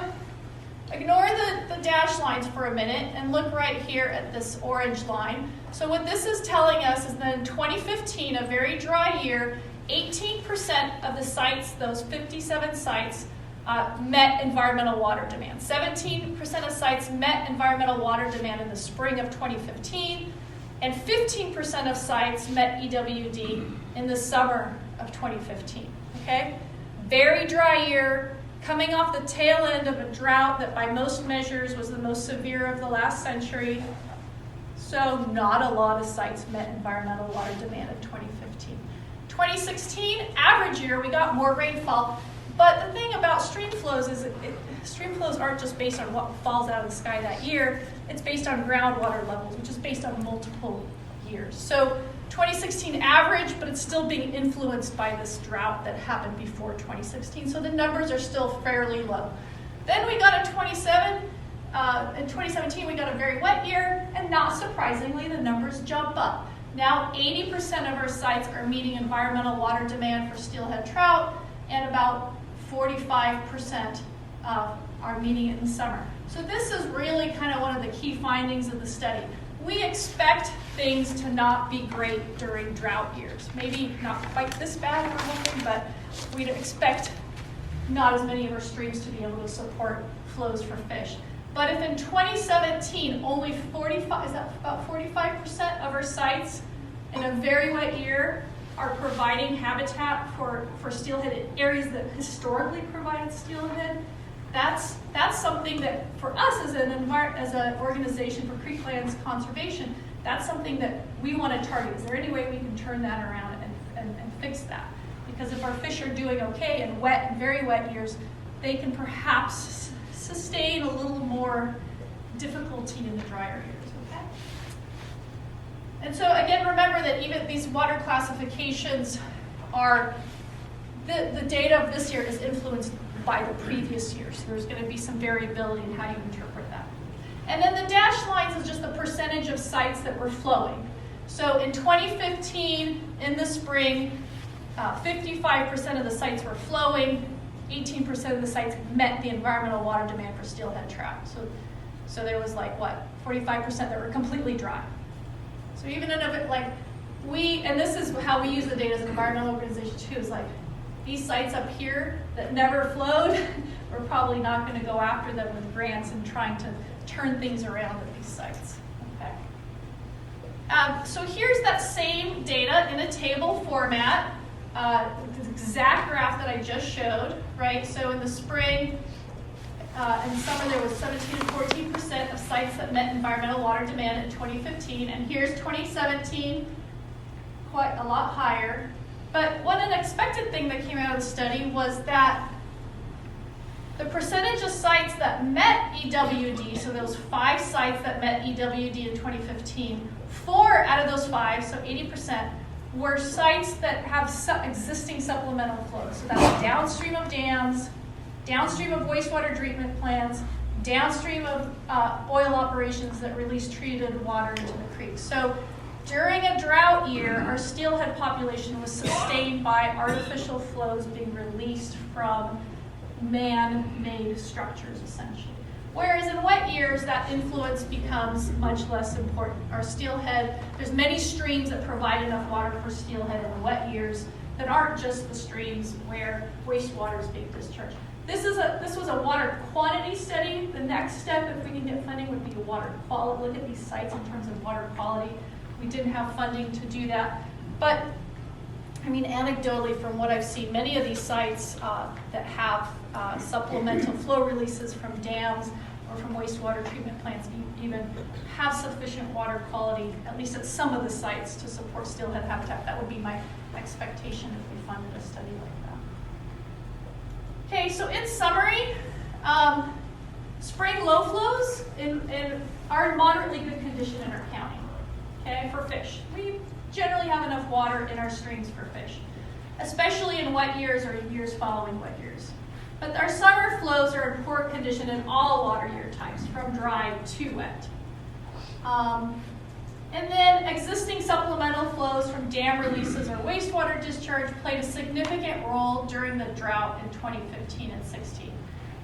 ignore the dashed lines for a minute and look right here at this orange line. So what this is telling us is that in 2015, a very dry year, 18% of the sites, those 57 sites, met environmental water demand. 17% of sites met environmental water demand in the spring of 2015, and 15% of sites met EWD in the summer of 2015. Okay? Very dry year, coming off the tail end of a drought that by most measures was the most severe of the last century. So not a lot of sites met environmental water demand in 2015. 2016, average year, we got more rainfall. But the thing about stream flows is stream flows aren't just based on what falls out of the sky that year. It's based on groundwater levels, which is based on multiple years. So 2016 average, but it's still being influenced by this drought that happened before 2016. So the numbers are still fairly low. Then we got a 27. In 2017, we got a very wet year, and not surprisingly, the numbers jump up. Now 80% of our sites are meeting environmental water demand for steelhead trout, and about 45% are meeting it in the summer. So this is really kind of one of the key findings of the study. We expect things to not be great during drought years. Maybe not quite this bad, we're hoping, but we'd expect not as many of our streams to be able to support flows for fish. But if in 2017 only 45% of our sites in a very wet year are providing habitat for steelhead, areas that historically provided steelhead, that's something that for us as an organization for creeklands conservation, that's something that we want to target. Is there any way we can turn that around and fix that? Because if our fish are doing okay in wet and very wet years, they can perhaps sustain a little more difficulty in the drier years, okay? And so again, remember that even these water classifications are, the data of this year is influenced by the previous year. So there's going to be some variability in how you interpret that. And then the dashed lines is just the percentage of sites that were flowing. So in 2015, in the spring, 55% of the sites were flowing, 18% of the sites met the environmental water demand for steelhead trout. So there was like, what, 45% that were completely dry. So even in it, like, and this is how we use the data as an environmental organization too, is like, these sites up here that never flowed, we're probably not going to go after them with grants and trying to turn things around at these sites. Okay. So here's that same data in a table format, the exact graph that I just showed, right? So in the spring and summer, there was 17 and 14% of sites that met environmental water demand in 2015, and here's 2017, quite a lot higher. But one unexpected thing that came out of the study was that the percentage of sites that met EWD, so those 5 sites that met EWD in 2015, 4 out of those 5, so 80%, were sites that have existing supplemental flows. So that's downstream of dams, downstream of wastewater treatment plants, downstream of oil operations that release treated water into the creek. So during a drought year, our steelhead population was sustained by artificial flows being released from man-made structures, essentially. Whereas in wet years, that influence becomes much less important. Our steelhead, there's many streams that provide enough water for steelhead in the wet years that aren't just the streams where wastewater is being discharged. This was a water quantity study. The next step, if we can get funding, would be a water quality. Look at these sites in terms of water quality. We didn't have funding to do that. But, I mean, anecdotally, from what I've seen, many of these sites that have supplemental flow releases from dams or from wastewater treatment plants even have sufficient water quality, at least at some of the sites, to support steelhead habitat. That would be my expectation if we funded a study like that. Okay, so in summary, spring low flows are in moderately good condition in our county, okay, for fish. We generally have enough water in our streams for fish, especially in wet years or years following wet years. But our summer flows are in poor condition in all water year types, from dry to wet. And then existing supplemental flows from dam releases or wastewater discharge played a significant role during the drought in 2015 and 16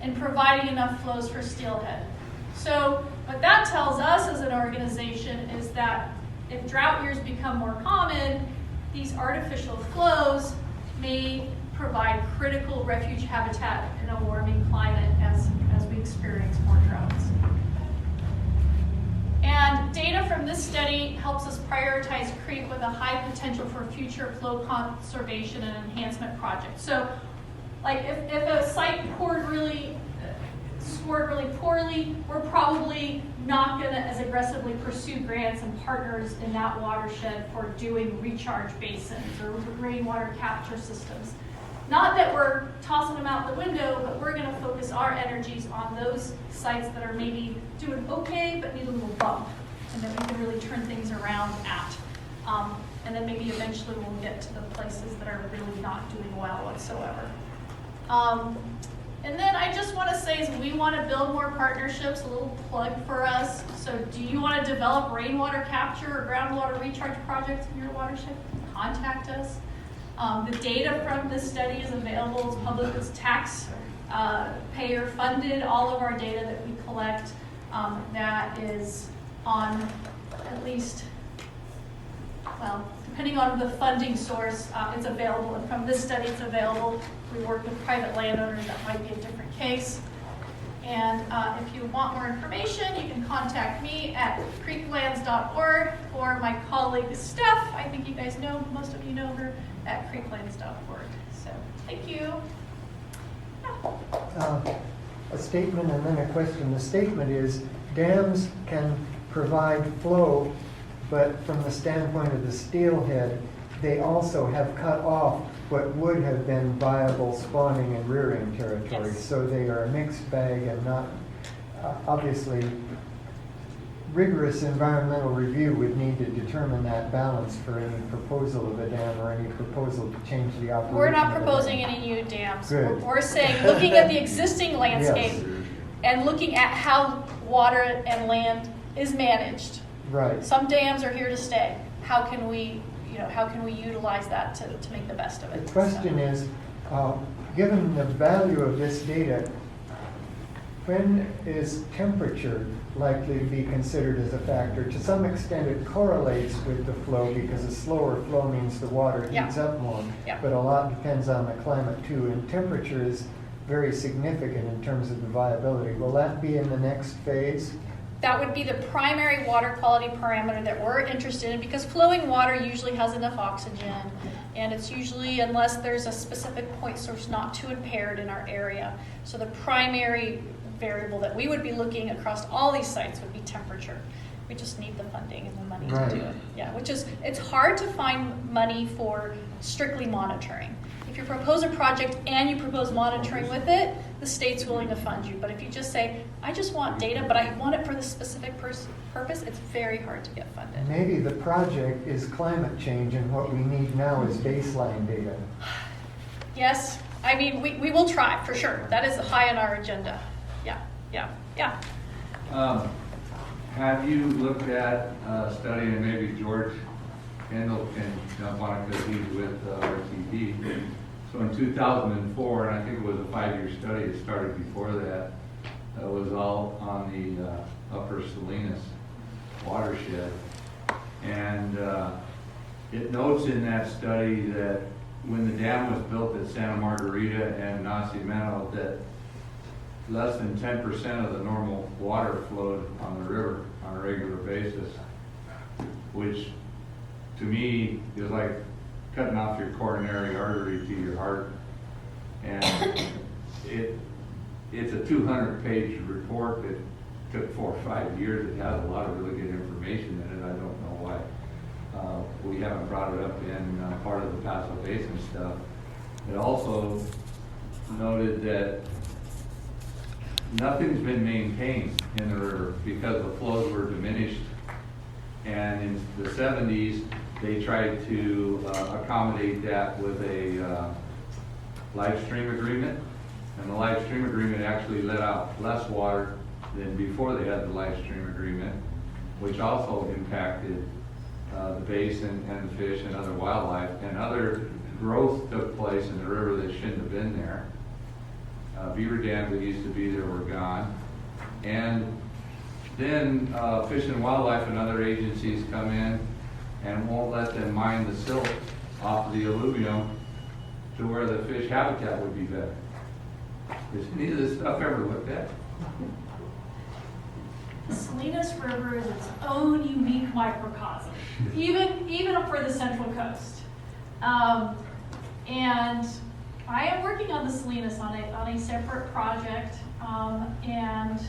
in providing enough flows for steelhead. So what that tells us as an organization is that if drought years become more common, these artificial flows may provide critical refuge habitat in a warming climate as we experience more droughts. And data from this study helps us prioritize creek with a high potential for future flow conservation and enhancement projects. So, like if a site scored really poorly, we're probably not going to as aggressively pursue grants and partners in that watershed for doing recharge basins or rainwater capture systems. Not that we're tossing them out the window, but we're going to focus our energies on those sites that are maybe doing okay but need a little bump, and then we can really turn things around at. And then maybe eventually we'll get to the places that are really not doing well whatsoever. And then I just want to say is we want to build more partnerships, a little plug for us. So do you want to develop rainwater capture or groundwater recharge projects in your watershed? Contact us. The data from this study is available. It's public, it's taxpayer funded. All of our data that we collect, that is on at least, well, depending on the funding source, it's available. And from this study, it's available. We work with private landowners. That might be a different case. And if you want more information, you can contact me at creeklands.org or my colleague Steph. I think you guys know, most of you know her, at creeklands.org. So thank you. A statement and then a question. The statement is dams can provide flow, but from the standpoint of the steelhead, they also have cut off what would have been viable spawning and rearing territory. Yes. So they are a mixed bag and not, obviously, rigorous environmental review would need to determine that balance for any proposal of a dam or any proposal to change the operation. We're not of a proposing dam. any new dams. Good. We're saying, looking at the existing landscape and looking at how water and land is managed. Right. Some dams are here to stay. How can we utilize that to make the best of it? The question is, given the value of this data, when is temperature likely to be considered as a factor? To some extent, it correlates with the flow because a slower flow means the water Yeah. heats up more. Yeah. But a lot depends on the climate too, and temperature is very significant in terms of the viability. Will that be in the next phase? That would be the primary water quality parameter that we're interested in, because flowing water usually has enough oxygen, and it's usually, unless there's a specific point source, not too impaired in our area. So the primary variable that we would be looking across all these sites would be temperature. We just need the funding and the money Right. to do it. Yeah, which is, it's hard to find money for strictly monitoring. If you propose a project and you propose monitoring with it, the state's willing to fund you. But if you just say, I just want data, but I want it for this specific purpose, it's very hard to get funded. Maybe the project is climate change and what we need now is baseline data. Yes, I mean, we will try, for sure. That is high on our agenda. Yeah. Have you looked at a study, and maybe George Kendall can jump on it because he's with RTD. So in 2004, and I think it was a 5-year study, it started before that, it was all on the Upper Salinas watershed. And it notes in that study that when the dam was built at Santa Margarita and Nacimiento, that less than 10% of the normal water flowed on the river on a regular basis, which to me is like cutting off your coronary artery to your heart. And it's a 200-page report that took 4 or 5 years. It has a lot of really good information in it. I don't know why we haven't brought it up in part of the Paso Basin stuff. It also noted that nothing's been maintained in the river because the flows were diminished. And in the 70s, they tried to accommodate that with a live stream agreement. And the live stream agreement actually let out less water than before they had the live stream agreement, which also impacted the basin and the fish and other wildlife. And other growth took place in the river that shouldn't have been there. Beaver dams that used to be there were gone. And then Fish and Wildlife and other agencies come in and won't let them mine the silt off of the alluvium to where the fish habitat would be better. Is any of this stuff ever looked at? The Salinas River is its own unique microcosm, even for the Central Coast. And I am working on the Salinas on a separate project, and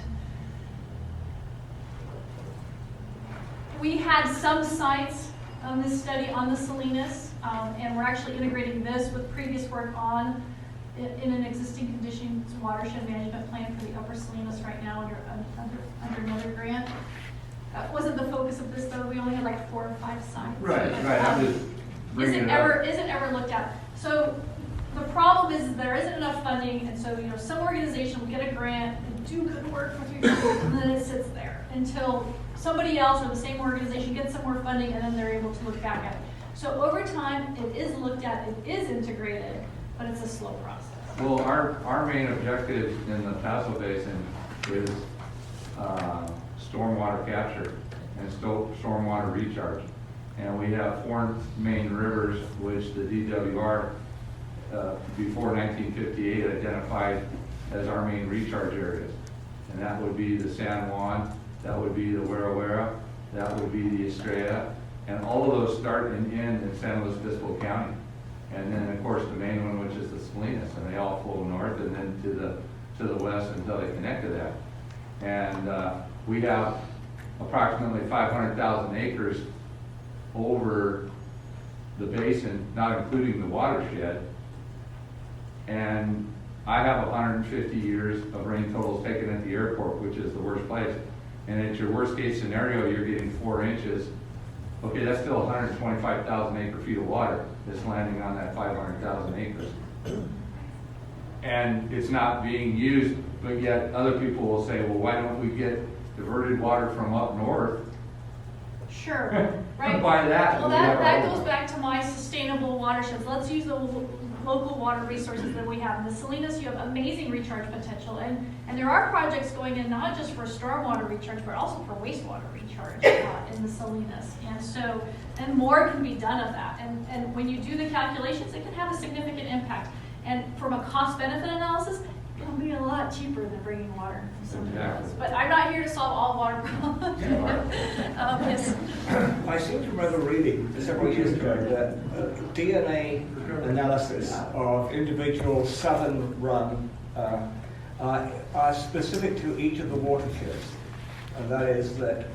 we had some sites on this study on the Salinas, and we're actually integrating this with previous work in an existing conditions watershed management plan for the Upper Salinas right now under another grant. That wasn't the focus of this though. We only had like 4 or 5 sites. Right. I'm just bringing it up. Isn't ever looked at. So the problem is there isn't enough funding, and so some organization will get a grant and do good work for 3 years, and then it sits there until somebody else or the same organization gets some more funding, and then they're able to look back at it. So over time, it is looked at, it is integrated, but it's a slow process. Well, our main objective in the Paso Basin is stormwater capture and stormwater recharge. And we have 4 main rivers which the DWR before 1958 identified as our main recharge areas. And that would be the San Juan, that would be the Wera, that would be the Estrella, and all of those start and end in San Luis Obispo County. And then, of course, the main one, which is the Salinas, and they all flow north and then to the west until they connect to that. And we have approximately 500,000 acres over the basin, not including the watershed. And I have 150 years of rain totals taken at the airport, which is the worst place. And at your worst case scenario, you're getting 4 inches. Okay, that's still 125,000 acre feet of water that's landing on that 500,000 acres. And it's not being used, but yet other people will say, well, why don't we get diverted water from up north? Sure, right. By that. Well, we have that our goes own. back to my sustainable watersheds. Let's use the local water resources that we have. In the Salinas, you have amazing recharge potential, and there are projects going in not just for stormwater recharge, but also for wastewater recharge in the Salinas. And more can be done of that. And when you do the calculations, it can have a significant impact. And from a cost-benefit analysis, it'll be a lot cheaper than bringing water from somewhere else. But I'm not here to solve all water problems. Yes. I seem to remember reading several years ago that DNA analysis of individual southern run are specific to each of the watersheds. And that is that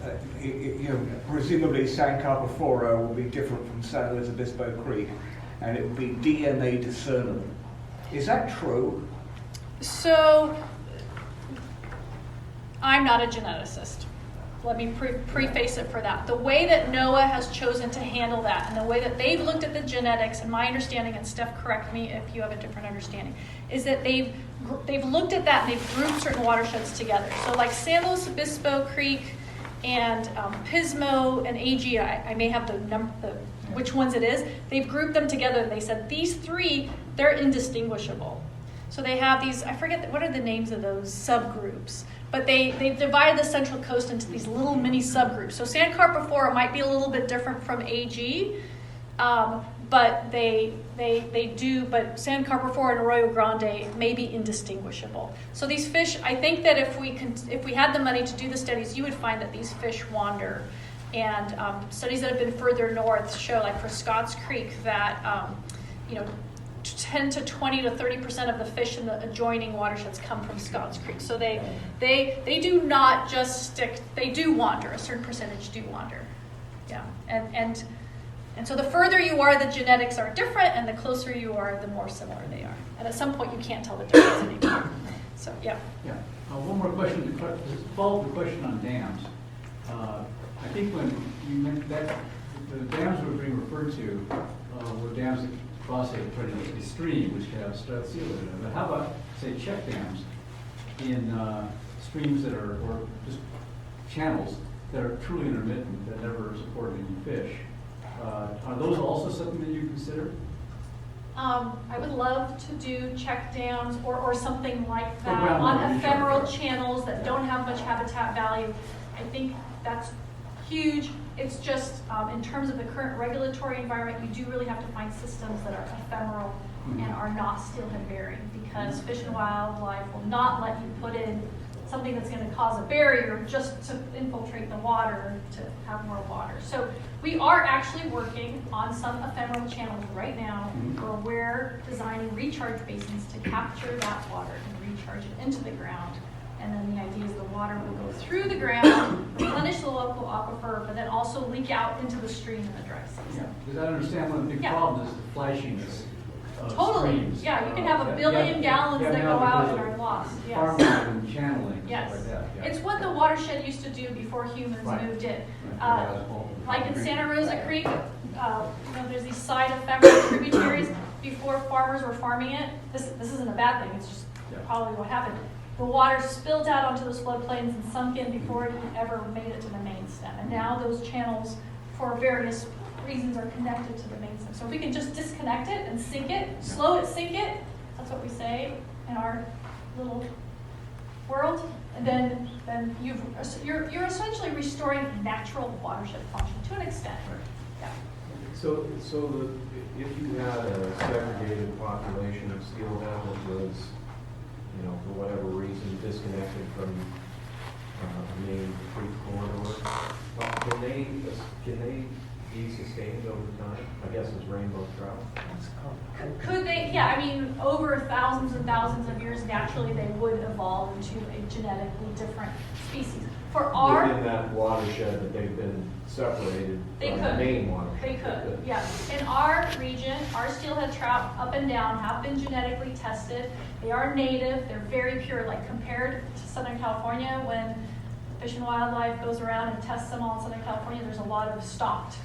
presumably San Carpoforo will be different from San Luis Obispo Creek, and it will be DNA discernible. Is that true? So, I'm not a geneticist. Let me preface it for that. The way that NOAA has chosen to handle that, and the way that they've looked at the genetics, and my understanding, and Steph, correct me if you have a different understanding, is that they've looked at that and they've grouped certain watersheds together. So like San Luis Obispo Creek and Pismo and AG, I may have which ones it is, they've grouped them together and they said these 3, they're indistinguishable. So they have these, I forget, what are the names of those subgroups? But they've divided the Central Coast into these little mini subgroups. So San Carpoforo might be a little bit different from AG, but but San Carpoforo and Arroyo Grande may be indistinguishable. So these fish, I think that if we had the money to do the studies, you would find that these fish wander. And studies that have been further north show, like for Scotts Creek, that 10 to 20 to 30% of the fish in the adjoining watersheds come from Scotts Creek. So they do not just stick; they do wander. A certain percentage do wander. Yeah, and so the further you are, the genetics are different, and the closer you are, the more similar they are. And at some point, you can't tell the difference anymore. So yeah. Yeah. One more question to follow up the question on dams. I think when you meant that the dams were being referred to were dams that cross a stream, which have seal in them. But how about, say, check dams in streams that are, or just channels that are truly intermittent, that never support any fish? Are those also something that you consider? I would love to do check dams or something like that on ephemeral channels that don't have much habitat value. I think that's huge. It's just in terms of the current regulatory environment, you do really have to find systems that are ephemeral and are not steelhead bearing, because Fish and Wildlife will not let you put in something that's going to cause a barrier just to infiltrate the water to have more water. So we are actually working on some ephemeral channels right now where we're designing recharge basins to capture that water and recharge it into the ground. And then the idea is the water will go through the ground, replenish the local aquifer, but then also leak out into the stream in the dry season. Yeah, because I understand one of the big problems is the flashiness of Totally. streams. Yeah, you can have a billion gallons that go out and are lost. Yes. Farming and channeling, Yes. stuff like that. Yeah. It's what the watershed used to do before humans moved in. Like in Santa Rosa Creek, there's these side ephemeral tributaries. Before farmers were farming it, this isn't a bad thing, it's just probably what happened. The water spilled out onto those floodplains and sunk in before it ever made it to the main stem. And now those channels, for various reasons, are connected to the main stem. So if we can just disconnect it and sink it, slow it, sink it, that's what we say in our little world, and then you're essentially restoring natural watershed function to an extent. Yeah. So if you had a segregated population of steelhead that was, for whatever reason, disconnected from a main creek corridor, can they be sustained over time? I guess it's rainbow trout. Could they? Yeah, I mean, over thousands and thousands of years, naturally they would evolve into a genetically different species. For our, within that watershed that they've been separated They from the could. main watershed. they could, yeah. In our region, our steelhead trout up and down have been genetically tested. They are native, they're very pure, like compared to Southern California, when Fish and Wildlife goes around and tests them all in Southern California, there's a lot of stocked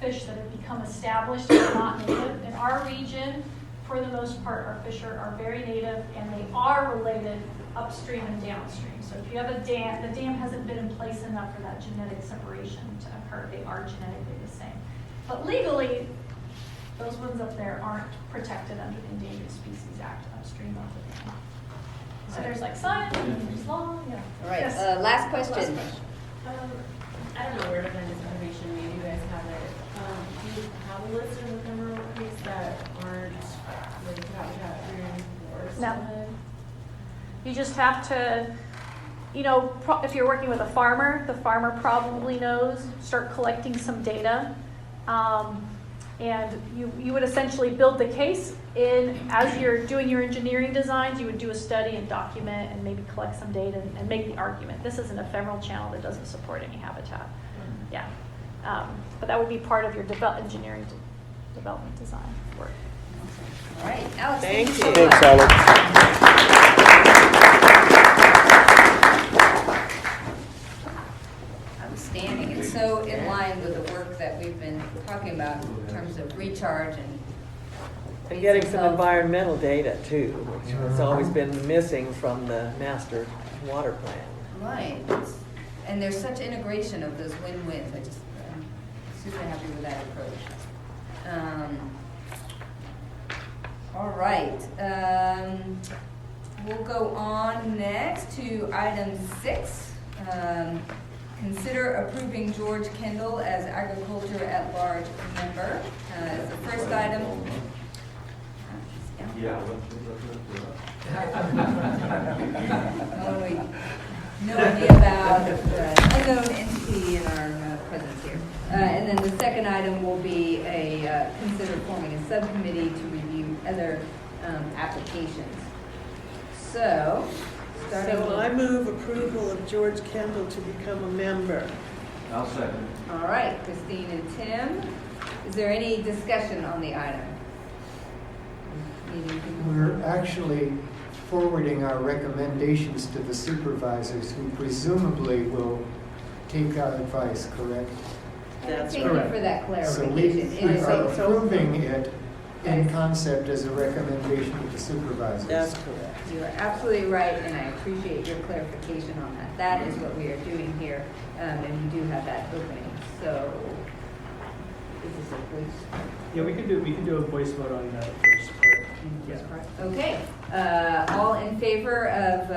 fish that have become established and not native. In our region, for the most part, our fish are very native, and they are related upstream and downstream. So if you have a dam, the dam hasn't been in place enough for that genetic separation to occur. They are genetically the same. But legally, those ones up there aren't protected under the Endangered Species Act upstream of the dam. So there's like science, and there's law, yeah. All right, Yes. last question. I don't know where to find this information, maybe you guys have it. Do you have a list of ephemeral creeks that aren't like habitat or No. steelhead? You just have to, you know, if you're working with a farmer, the farmer probably knows, start collecting some data. And you would essentially build the case as you're doing your engineering designs, you would do a study and document and maybe collect some data and make the argument. This is an ephemeral channel that doesn't support any habitat. Yeah. But that would be part of your engineering development design work. All right, Alex, Thank thank you so you. much. Thanks, Alex. Outstanding, and so in line with the work that we've been talking about in terms of recharge And getting some environmental data too, which has always been missing from the master water plan. Right, and there's such integration of those win-wins. I'm super happy with that approach. All right, we'll go on next to item 6. Consider approving George Kendall as Agriculture at Large member. As the first item. Yeah. No idea about unknown entity in our presence here. And then the second item will be consider forming a subcommittee to review other applications. So, starting So I with, move approval of George Kendall to become a member. I'll second. all right, Christine and Tim, is there any discussion on the item? We're actually forwarding our recommendations to the supervisors, who presumably will take our advice, correct? That's Thank you for that So clarification. we It is are a- approving it in concept as a recommendation to the supervisors. That's correct. You are absolutely right, and I appreciate your clarification on that. That is what we are doing here, and we do have that opening. So, is this a voice? Yeah, we can do a voice vote on the first part. Yeah. Okay, all in favor of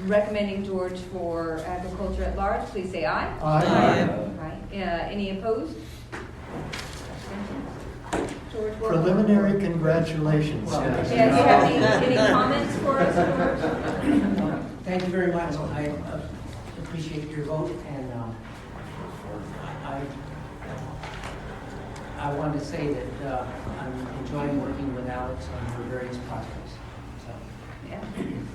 recommending George for agriculture at large, please say aye. Aye. Aye. Any opposed? George, welcome. Preliminary congratulations. Yeah, do you have any comments for us, George? Thank you very much. I appreciate your vote, and I wanted to say that I'm enjoying working with Alex on her various projects. So, Yeah,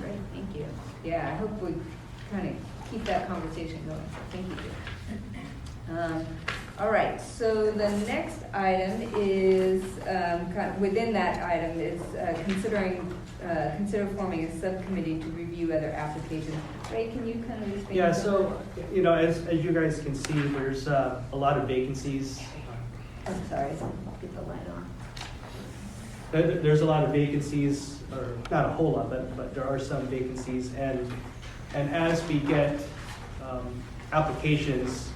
great, thank you. Yeah, I hope we kind of keep that conversation going, so thank you. All right, so the next item is, within that item is consider forming a subcommittee to review other applications. Ray, can you kind of explain? Yeah, that? so, as you guys can see, there's a lot of vacancies. I'm sorry, I'll get the light on. There's a lot of vacancies, or not a whole lot, but there are some vacancies. And as we get applications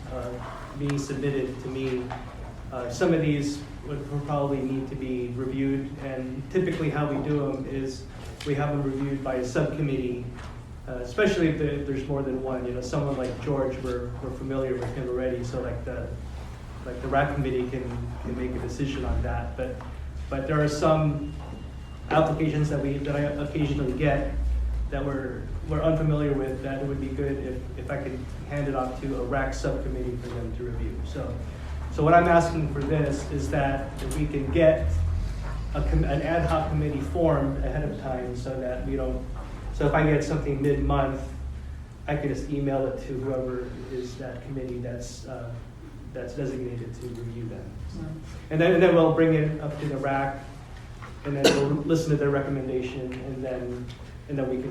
being submitted to me, some of these would probably need to be reviewed. And typically how we do them is we have them reviewed by a subcommittee, especially if there's more than one. Someone like George, we're familiar with him already, so like the WRAC committee can make a decision on that. But there are some applications that I occasionally get that we're unfamiliar with, that it would be good if I could hand it off to a WRAC subcommittee for them to review. So what I'm asking for this is that if we can get an ad hoc committee formed ahead of time, so that we don't, so if I get something mid-month, I can just email it to whoever is that committee that's designated to review them. And then we'll bring it up to the RAC, and then we'll listen to their recommendation, and then we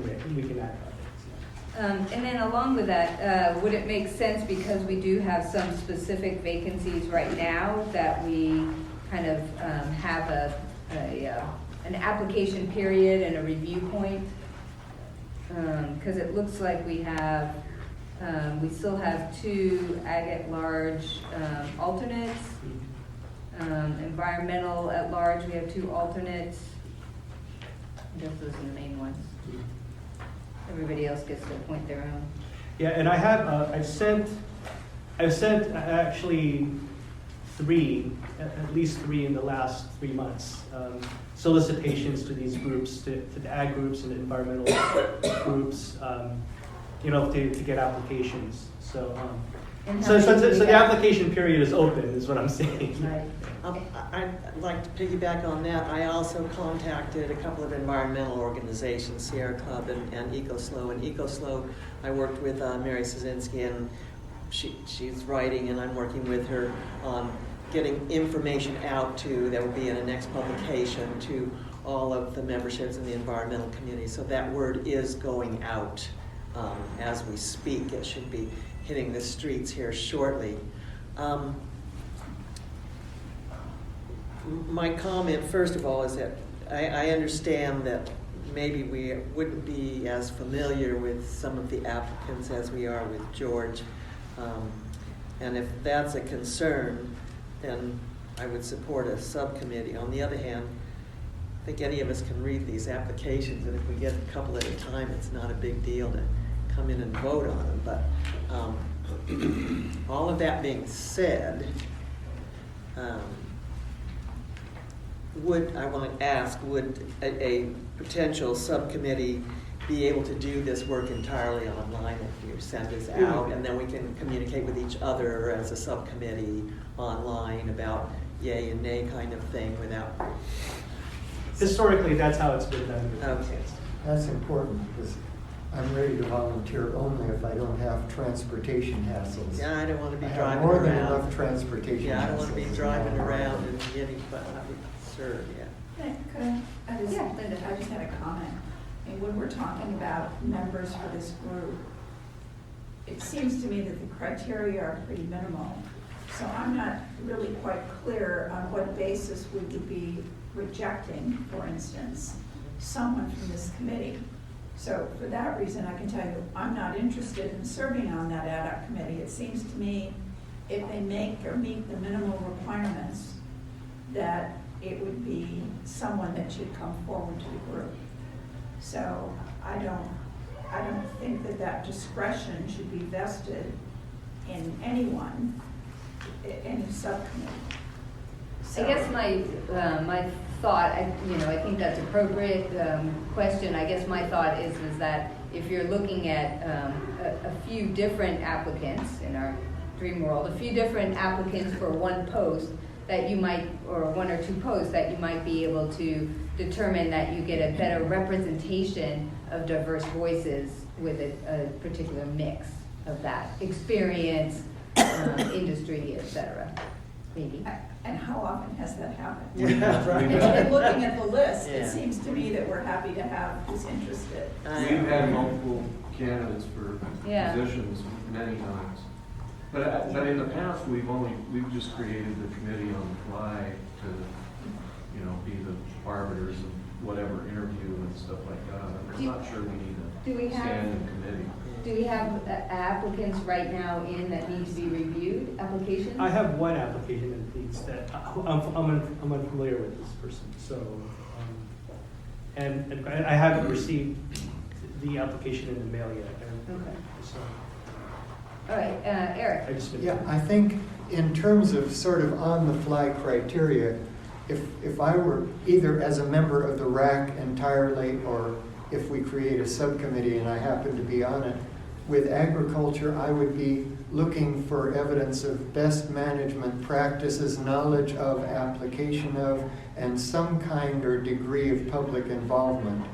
can act on it. And then along with that, would it make sense, because we do have some specific vacancies right now, that we kind of have an application period and a review point? Because it looks like we still have 2 Ag at Large alternates. Environmental at Large, we have 2 alternates. I guess those are the main ones. Everybody else gets to appoint their own. Yeah, and I have, I've sent actually 3, at least 3 in the last 3 months, solicitations to these groups, to the ag groups and the environmental groups, to get applications. So the application period is open, is what I'm saying. Right. I'd like to piggyback on that. I also contacted a couple of environmental organizations, Sierra Club and EcoSlow. And EcoSlow, I worked with Mary Szynski, and she's writing, and I'm working with her on getting information out that will be in the next publication to all of the memberships in the environmental community. So that word is going out as we speak. It should be hitting the streets here shortly. My comment, first of all, is that I understand that maybe we wouldn't be as familiar with some of the applicants as we are with George. And if that's a concern, then I would support a subcommittee. On the other hand, I think any of us can read these applications, and if we get a couple at a time, it's not a big deal to come in and vote on them. But all of that being said, I want to ask, would a potential subcommittee be able to do this work entirely online if you send this out, and then we can communicate with each other as a subcommittee online about yay and nay kind of thing without... Historically, that's how it's been done. Okay. That's important, because I'm ready to volunteer only if I don't have transportation hassles. Yeah, I don't want to be I have driving more around. than enough transportation Yeah, I don't want to be hassles. driving around and getting served, yeah. I just had a comment. And when we're talking about members for this group, it seems to me that the criteria are pretty minimal. So I'm not really quite clear on what basis we would be rejecting, for instance, someone from this committee. So for that reason, I can tell you, I'm not interested in serving on that ad hoc committee. It seems to me if they make or meet the minimal requirements, that it would be someone that should come forward to the group. So I don't think that discretion should be vested in anyone, any subcommittee. I guess my thought, I think that's appropriate question. I guess my thought is that if you're looking at a few different applicants in our dream world, a few different applicants for one post that you might, or 1 or 2 posts that you might be able to determine that you get a better representation of diverse voices with a particular mix of that experience, industry, etc. Maybe. And how often has that happened? Yeah, right. And looking at the list, Yeah. it seems to me that we're happy to have who's interested. We've had multiple candidates for Yeah. positions many times. But in the past, we've just created the committee on the fly to, be the arbiters of whatever interview and stuff like that. I'm not sure we need Do we a have- standing committee. Do we have applicants right now that need to be reviewed, applications? I have one application that needs that. I'm unfamiliar with this person, so, and I haven't received the application in the mail yet. Okay. So, All right, Eric. Yeah, I think in terms of sort of on-the-fly criteria, if I were either as a member of the WRAC entirely, or if we create a subcommittee and I happen to be on it, with agriculture, I would be looking for evidence of best management practices, knowledge of, application of, and some kind or degree of public involvement.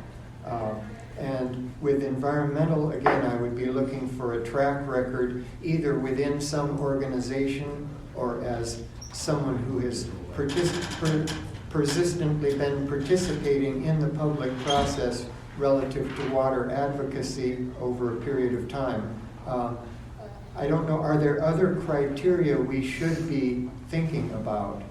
And with environmental, again, I would be looking for a track record either within some organization or as someone who has persistently been participating in the public process relative to water advocacy over a period of time. I don't know, are there other criteria we should be thinking about?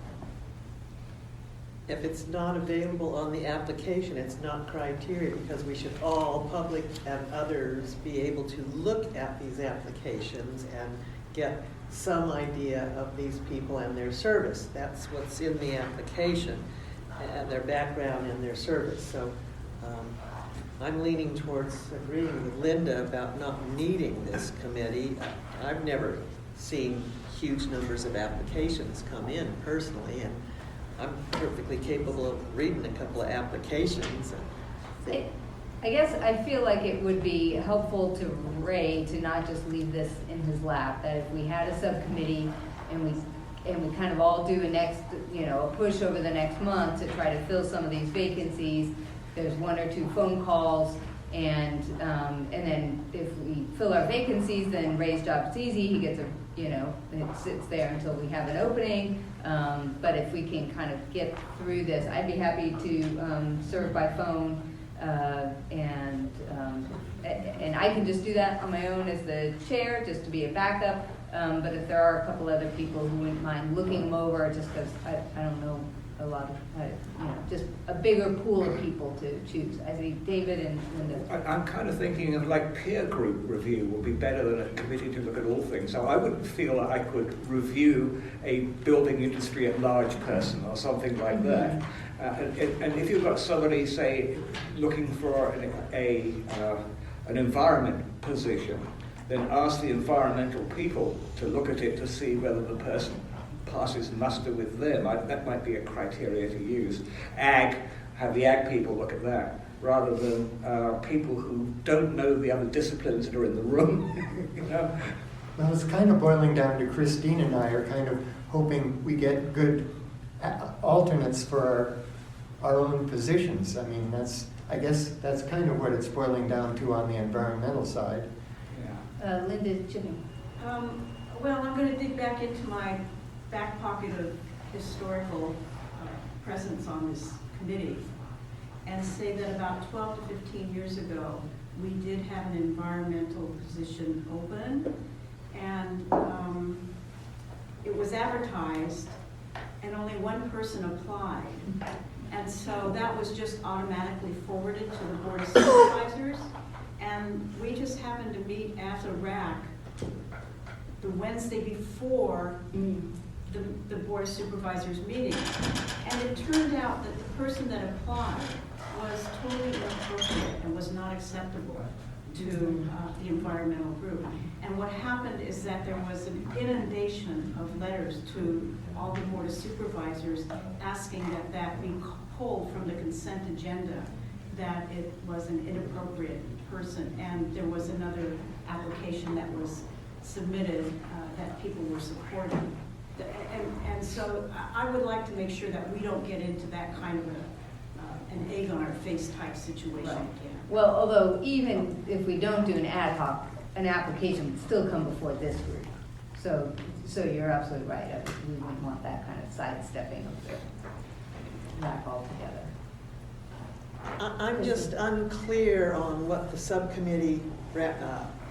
If it's not available on the application, it's not criteria, because we should all, public and others, be able to look at these applications and get some idea of these people and their service. That's what's in the application, and their background and their service. So I'm leaning towards agreeing with Linda about not needing this committee. I've never seen huge numbers of applications come in personally, and I'm perfectly capable of reading a couple of applications. I guess I feel like it would be helpful to Ray to not just leave this in his lap, that if we had a subcommittee and we kind of all do a push over the next month to try to fill some of these vacancies, there's 1 or 2 phone calls, and then if we fill our vacancies, then Ray's job is easy. He gets it sits there until we have an opening. But if we can kind of get through this, I'd be happy to serve by phone, and I can just do that on my own as the chair, just to be a backup. But if there are a couple other people who wouldn't mind looking them over, just because I don't know a lot of, just a bigger pool of people to choose. I see David and Linda. I'm kind of thinking of like peer group review would be better than a committee to look at all things. So I wouldn't feel I could review a building industry at large person or something like that. And if you've got somebody, say, looking for an environment position, then ask the environmental people to look at it to see whether the person passes muster with them. That might be a criteria to use. Have the ag people look at that, rather than people who don't know the other disciplines that are in the room. Well, it's kind of boiling down to Christine and I are kind of hoping we get good alternates for our own positions. I mean, I guess that's kind of what it's boiling down to on the environmental side. Linda Chipping. Well, I'm going to dig back into my back pocket of historical presence on this committee and say that about 12 to 15 years ago, we did have an environmental position open, and it was advertised, and only one person applied. And so that was just automatically forwarded to the Board of Supervisors, and we just happened to meet as a WRAC the Wednesday before the Board of Supervisors meeting. And it turned out that the person that applied was totally inappropriate and was not acceptable to the environmental group. And what happened is that there was an inundation of letters to all the Board of Supervisors asking that that be pulled from the consent agenda, that it was an inappropriate person. And there was another application that was submitted that people were supporting. And so I would like to make sure that we don't get into that kind of an egg on our face type situation again. Well, although even if we don't do an ad hoc, an application would still come before this group. So you're absolutely right. We wouldn't want that kind of sidestepping of the WRAC altogether. I'm just unclear on what the subcommittee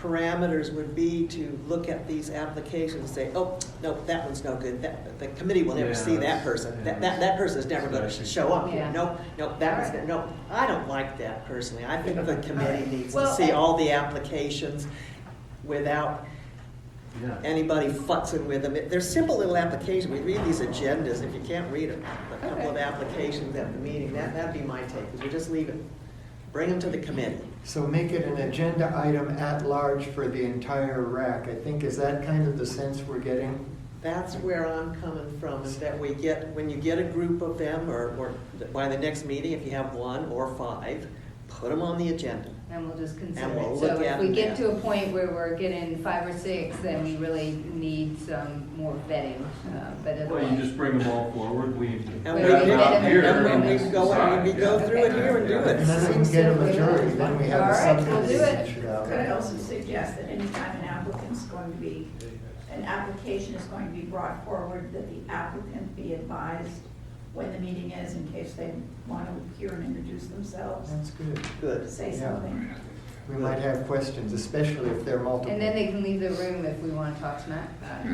parameters would be to look at these applications and say, oh, no, that one's no good. The committee will never see that person. That person's never going to show up here. No, that one's no. I don't like that personally. I think the committee needs to see all the applications without anybody futzing with them. They're simple little applications. We read these agendas. If you can't read a couple of applications at the meeting, that'd be my take, because we just leave it. Bring them to the committee. So make it an agenda item at large for the entire WRAC. I think, is that kind of the sense we're getting? That's where I'm coming from, is that we get, when you get a group of them, or by the next meeting, if you have 1 or 5, put them on the agenda. And we'll just consider And we'll it. look So if at we them get then. to a point where we're getting 5 or 6, then we really need some more vetting. But Well, you just bring them all forward, we. And Well, we we can, did it in the and then we moment. can go, and we go through it here and do And it. then we can get a majority, then we have All a right, we'll subcommittee. do it. issued out. Could I also suggest that anytime an applicant's going to be, an application is going to be brought forward, that the applicant be advised when the meeting is in case they want to hear and introduce themselves, That's good. Good. say Yeah. something. We might have questions, especially if they're multiple. And then they can leave the room if we want to talk smack about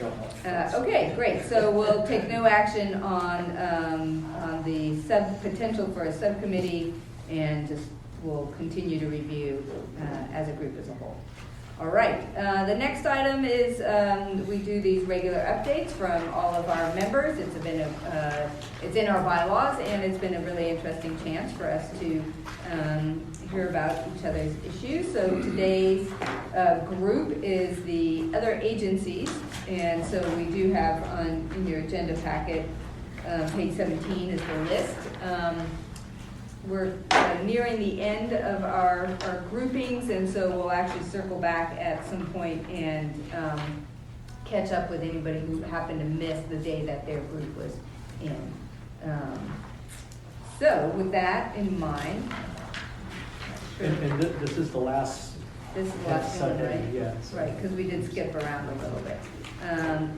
it. Okay, great. So we'll take no action on the potential for a subcommittee, and just we'll continue to review as a group as a whole. All right. The next item is we do these regular updates from all of our members. It's in our bylaws, and it's been a really interesting chance for us to hear about each other's issues. So today's group is the other agencies, and so we do have in your agenda packet, page 17 is the list. We're nearing the end of our groupings, and so we'll actually circle back at some point and catch up with anybody who happened to miss the day that their group was in. So with that in mind, And this is the last. this is the last one, Sunday, right? yeah. Right, because we did skip around a little bit.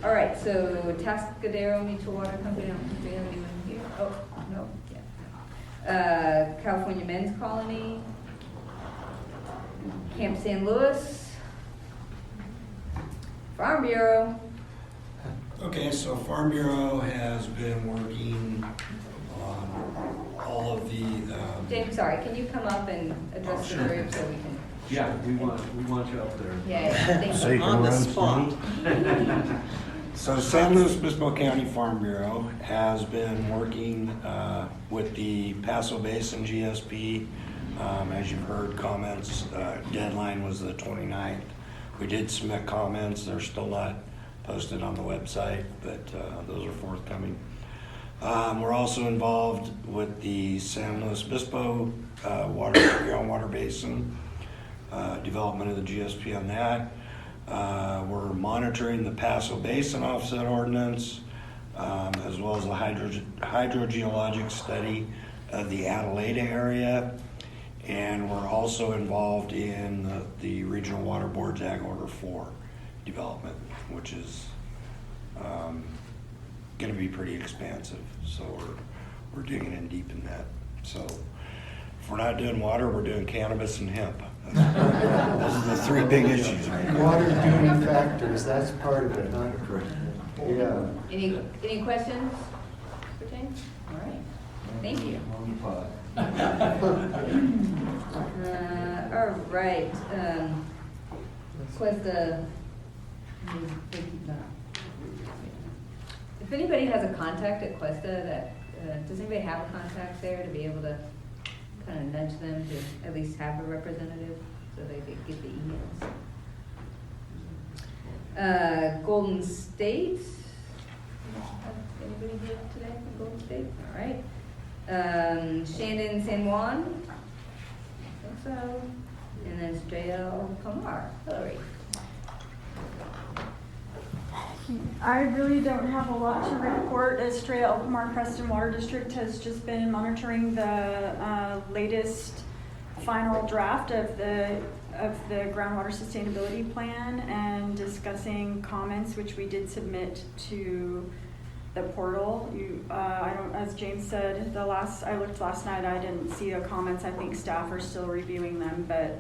All right, so Tascadero Mutual Water Company, I don't think we have anyone here. Oh, no, yeah. California Men's Colony, Camp San Luis, Farm Bureau. Okay, so Farm Bureau has been working on all of the, James, sorry, can you come up and address the group so we can? Yeah, we want you up there. Yeah, thank you. On the spot. So San Luis Obispo County Farm Bureau has been working with the Paso Basin GSP. As you've heard, comments, deadline was the 29th. We did submit comments, they're still not posted on the website, but those are forthcoming. We're also involved with the San Luis Obispo groundwater basin, development of the GSP on that. We're monitoring the Paso Basin offset ordinance, as well as the hydrogeologic study of the Adelaida area. And we're also involved in the Regional Water Board's Ag Order 4 development, which is going to be pretty expansive. So we're digging in deep in that. So if we're not doing water, we're doing cannabis and hemp. Those are the 3 big issues. Water doing factors, that's part of it, huh? Yeah. Any questions for James? All right, thank you. All right, Questa, if anybody has a contact at Questa that, does anybody have a contact there to be able to kind of nudge them to at least have a representative so they could get the emails? Golden State, anybody here today from Golden State? All right. Shandon San Juan, I think so, and then Estrella Pomar. Hillary. I really don't have a lot to report. Estrella Alpamar Preston Water District has just been monitoring the latest final draft of the groundwater sustainability plan and discussing comments, which we did submit to the portal. As James said, I looked last night, I didn't see the comments. I think staff are still reviewing them, but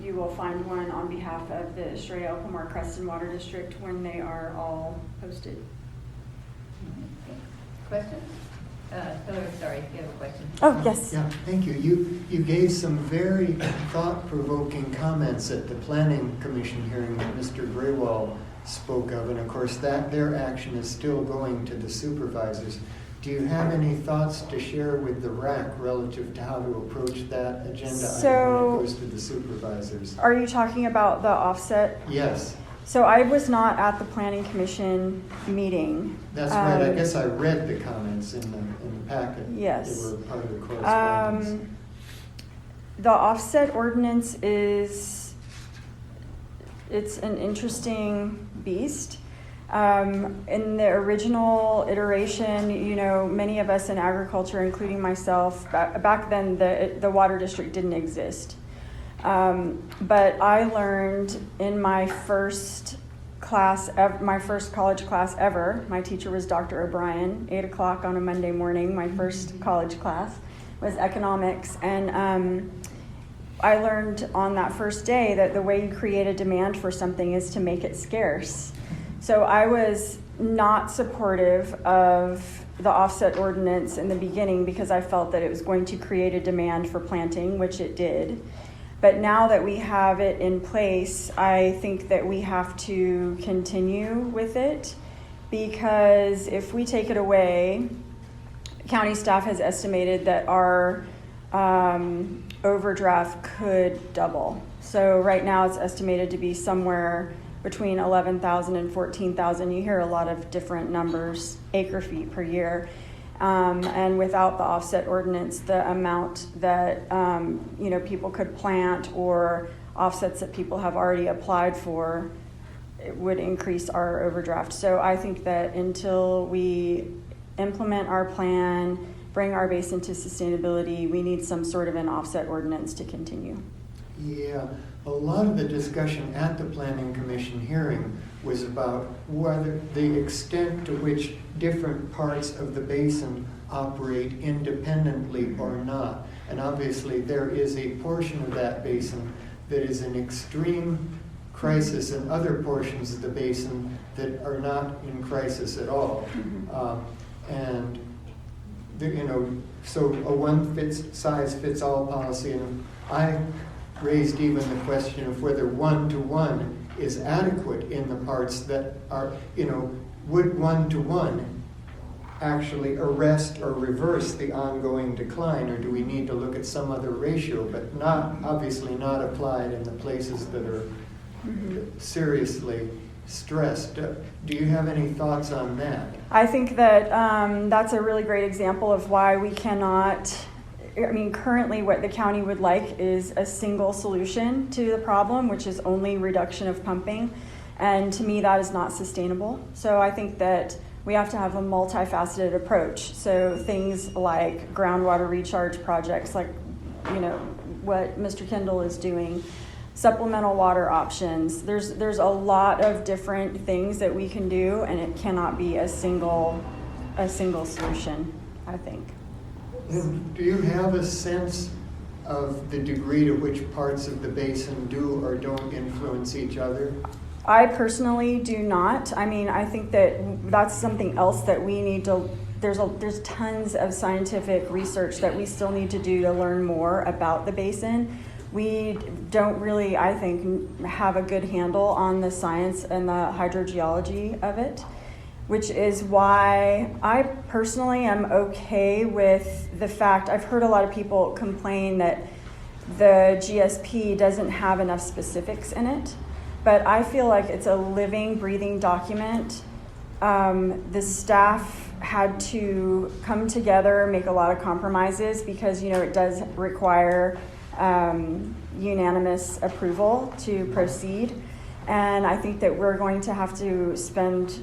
you will find one on behalf of the Estrella Alpamar Creston Water District when they are all posted. Questions? Hillary, sorry, you have a question. Oh, yes. Yeah, thank you. You gave some very thought-provoking comments at the Planning Commission hearing that Mr. Graywall spoke of, and of course their action is still going to the supervisors. Do you have any thoughts to share with the WRAC relative to how to approach that agenda item when it goes to the supervisors? Are you talking about the offset? Yes. So I was not at the planning commission meeting. That's right, I guess I read the comments in the packet. Yes. They were part of the correspondence. The offset ordinance it's an interesting beast. In the original iteration, many of us in agriculture, including myself, back then the water district didn't exist. But I learned in my first college class ever, my teacher was Dr. O'Brien, 8 o'clock on a Monday morning, my first college class was economics. And I learned on that first day that the way you create a demand for something is to make it scarce. So I was not supportive of the offset ordinance in the beginning because I felt that it was going to create a demand for planting, which it did. But now that we have it in place, I think that we have to continue with it, because if we take it away, county staff has estimated that our overdraft could double. So right now it's estimated to be somewhere between 11,000 and 14,000. You hear a lot of different numbers, acre feet per year. And without the offset ordinance, the amount that people could plant or offsets that people have already applied for, it would increase our overdraft. So I think that until we implement our plan, bring our basin to sustainability, we need some sort of an offset ordinance to continue. Yeah, a lot of the discussion at the Planning Commission hearing was about whether the extent to which different parts of the basin operate independently or not. And obviously there is a portion of that basin that is in extreme crisis and other portions of the basin that are not in crisis at all. So a one-size-fits-all policy, and I raised even the question of whether one-to-one is adequate in the parts that are, would one-to-one actually arrest or reverse the ongoing decline, or do we need to look at some other ratio, but obviously not applied in the places that are seriously stressed. Do you have any thoughts on that? I think that that's a really great example of why we cannot. Currently what the county would like is a single solution to the problem, which is only reduction of pumping. And to me, that is not sustainable. So I think that we have to have a multifaceted approach. So things like groundwater recharge projects, like, what Mr. Kendall is doing, supplemental water options. There's a lot of different things that we can do, and it cannot be a single solution, I think. Do you have a sense of the degree to which parts of the basin do or don't influence each other? I personally do not. I think that that's something else that we need to, there's tons of scientific research that we still need to do to learn more about the basin. We don't really, I think, have a good handle on the science and the hydrogeology of it, which is why I personally am okay with the fact, I've heard a lot of people complain that the GSP doesn't have enough specifics in it, but I feel like it's a living, breathing document. The staff had to come together, make a lot of compromises because, it does require unanimous approval to proceed. And I think that we're going to have to spend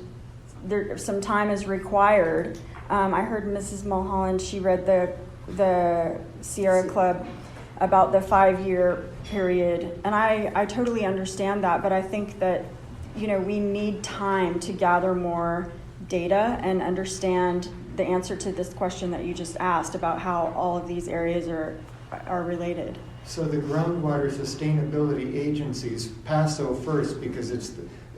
some time is required. I heard Mrs. Mulholland, she read the Sierra Club about the 5-year period, and I totally understand that, but I think that we need time to gather more data and understand the answer to this question that you just asked about how all of these areas are related. So the groundwater sustainability agencies, PASO first because it's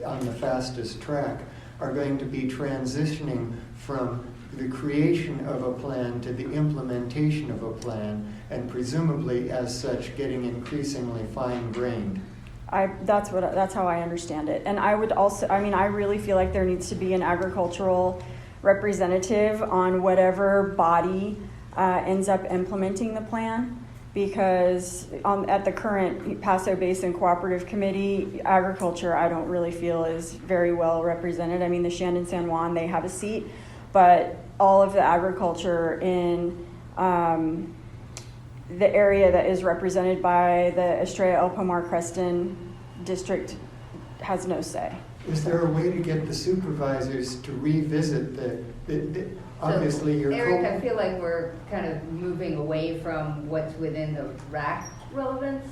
on the fastest track, are going to be transitioning from the creation of a plan to the implementation of a plan, and presumably as such getting increasingly fine-grained. That's how I understand it. And I would also, I really feel like there needs to be an agricultural representative on whatever body ends up implementing the plan. because at the current Paso Basin Cooperative Committee, agriculture I don't really feel is very well represented. I mean, the Shandon San Juan, they have a seat, but all of the agriculture in the area that is represented by the Estrella El Pomar Creston district has no say. Is there a way to get the supervisors to revisit obviously your Eric, I feel like we're kind of moving away from what's within the WRAC relevance.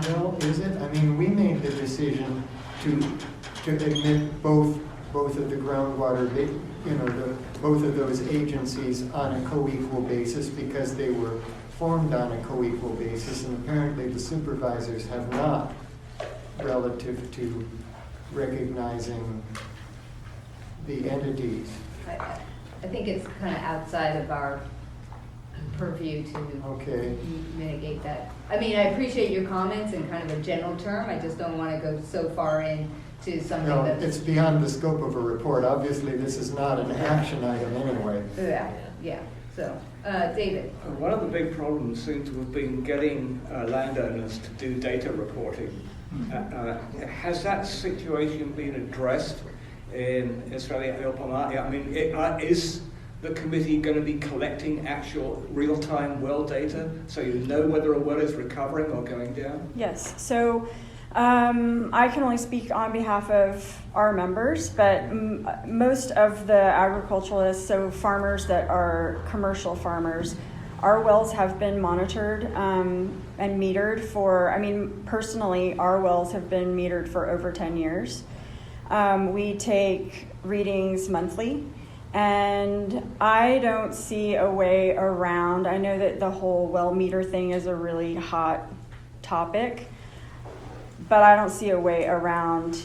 Well, is it? I mean, we made the decision to admit both of the groundwater, both of those agencies on a co-equal basis because they were formed on a co-equal basis, and apparently the supervisors have not, relative to recognizing the entities. I think it's kind of outside of our purview to mitigate that. I mean, I appreciate your comments in kind of a general term. I just don't want to go so far into something No, that's... it's beyond the scope of a report. Obviously, this is not an action item anyway. Yeah. So, David. One of the big problems seems to have been getting landowners to do data reporting. Has that situation been addressed in Estrella El Pomar? I mean, is the committee going to be collecting actual real-time well data so you know whether a well is recovering or going down? Yes. So I can only speak on behalf of our members, but most of the agriculturalists, so farmers that are commercial farmers, our wells have been monitored and metered for, I mean, personally, our wells have been metered for over 10 years. We take readings monthly, and I don't see a way around. I know that the whole well meter thing is a really hot topic, but I don't see a way around.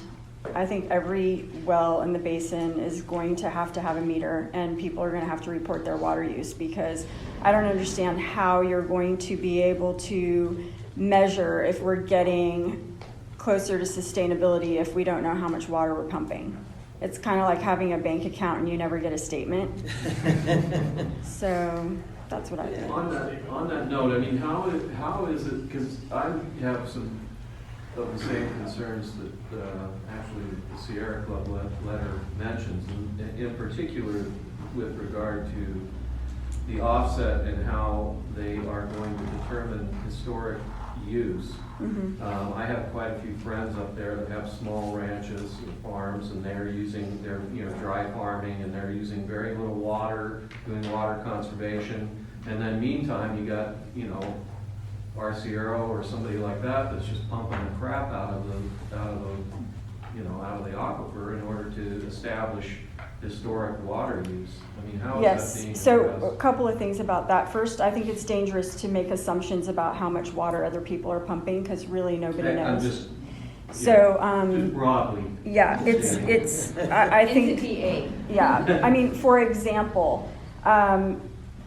I think every well in the basin is going to have a meter, and people are going to have to report their water use, because I don't understand how you're going to be able to measure if we're getting closer to sustainability if we don't know how much water we're pumping. It's kind of like having a bank account and you never get a statement. So that's what I think. On that note, I mean, how is it, because I have some of the same concerns that actually the Sierra Club letter mentions, and in particular with regard to the offset and how they are going to determine historic use. Mm-hmm. I have quite a few friends up there that have small ranches and farms, and they're dry farming, and they're using very little water, doing water conservation. And then meantime, you got, Arciero or somebody like that that's just pumping the crap out of the aquifer in order to establish historic water use. I mean, how is that being so addressed? a couple of things about that. First, I think it's dangerous to make assumptions about how much water other people are pumping, because really nobody knows. Just broadly. Yeah, it's. I think. Yeah, I mean, for example,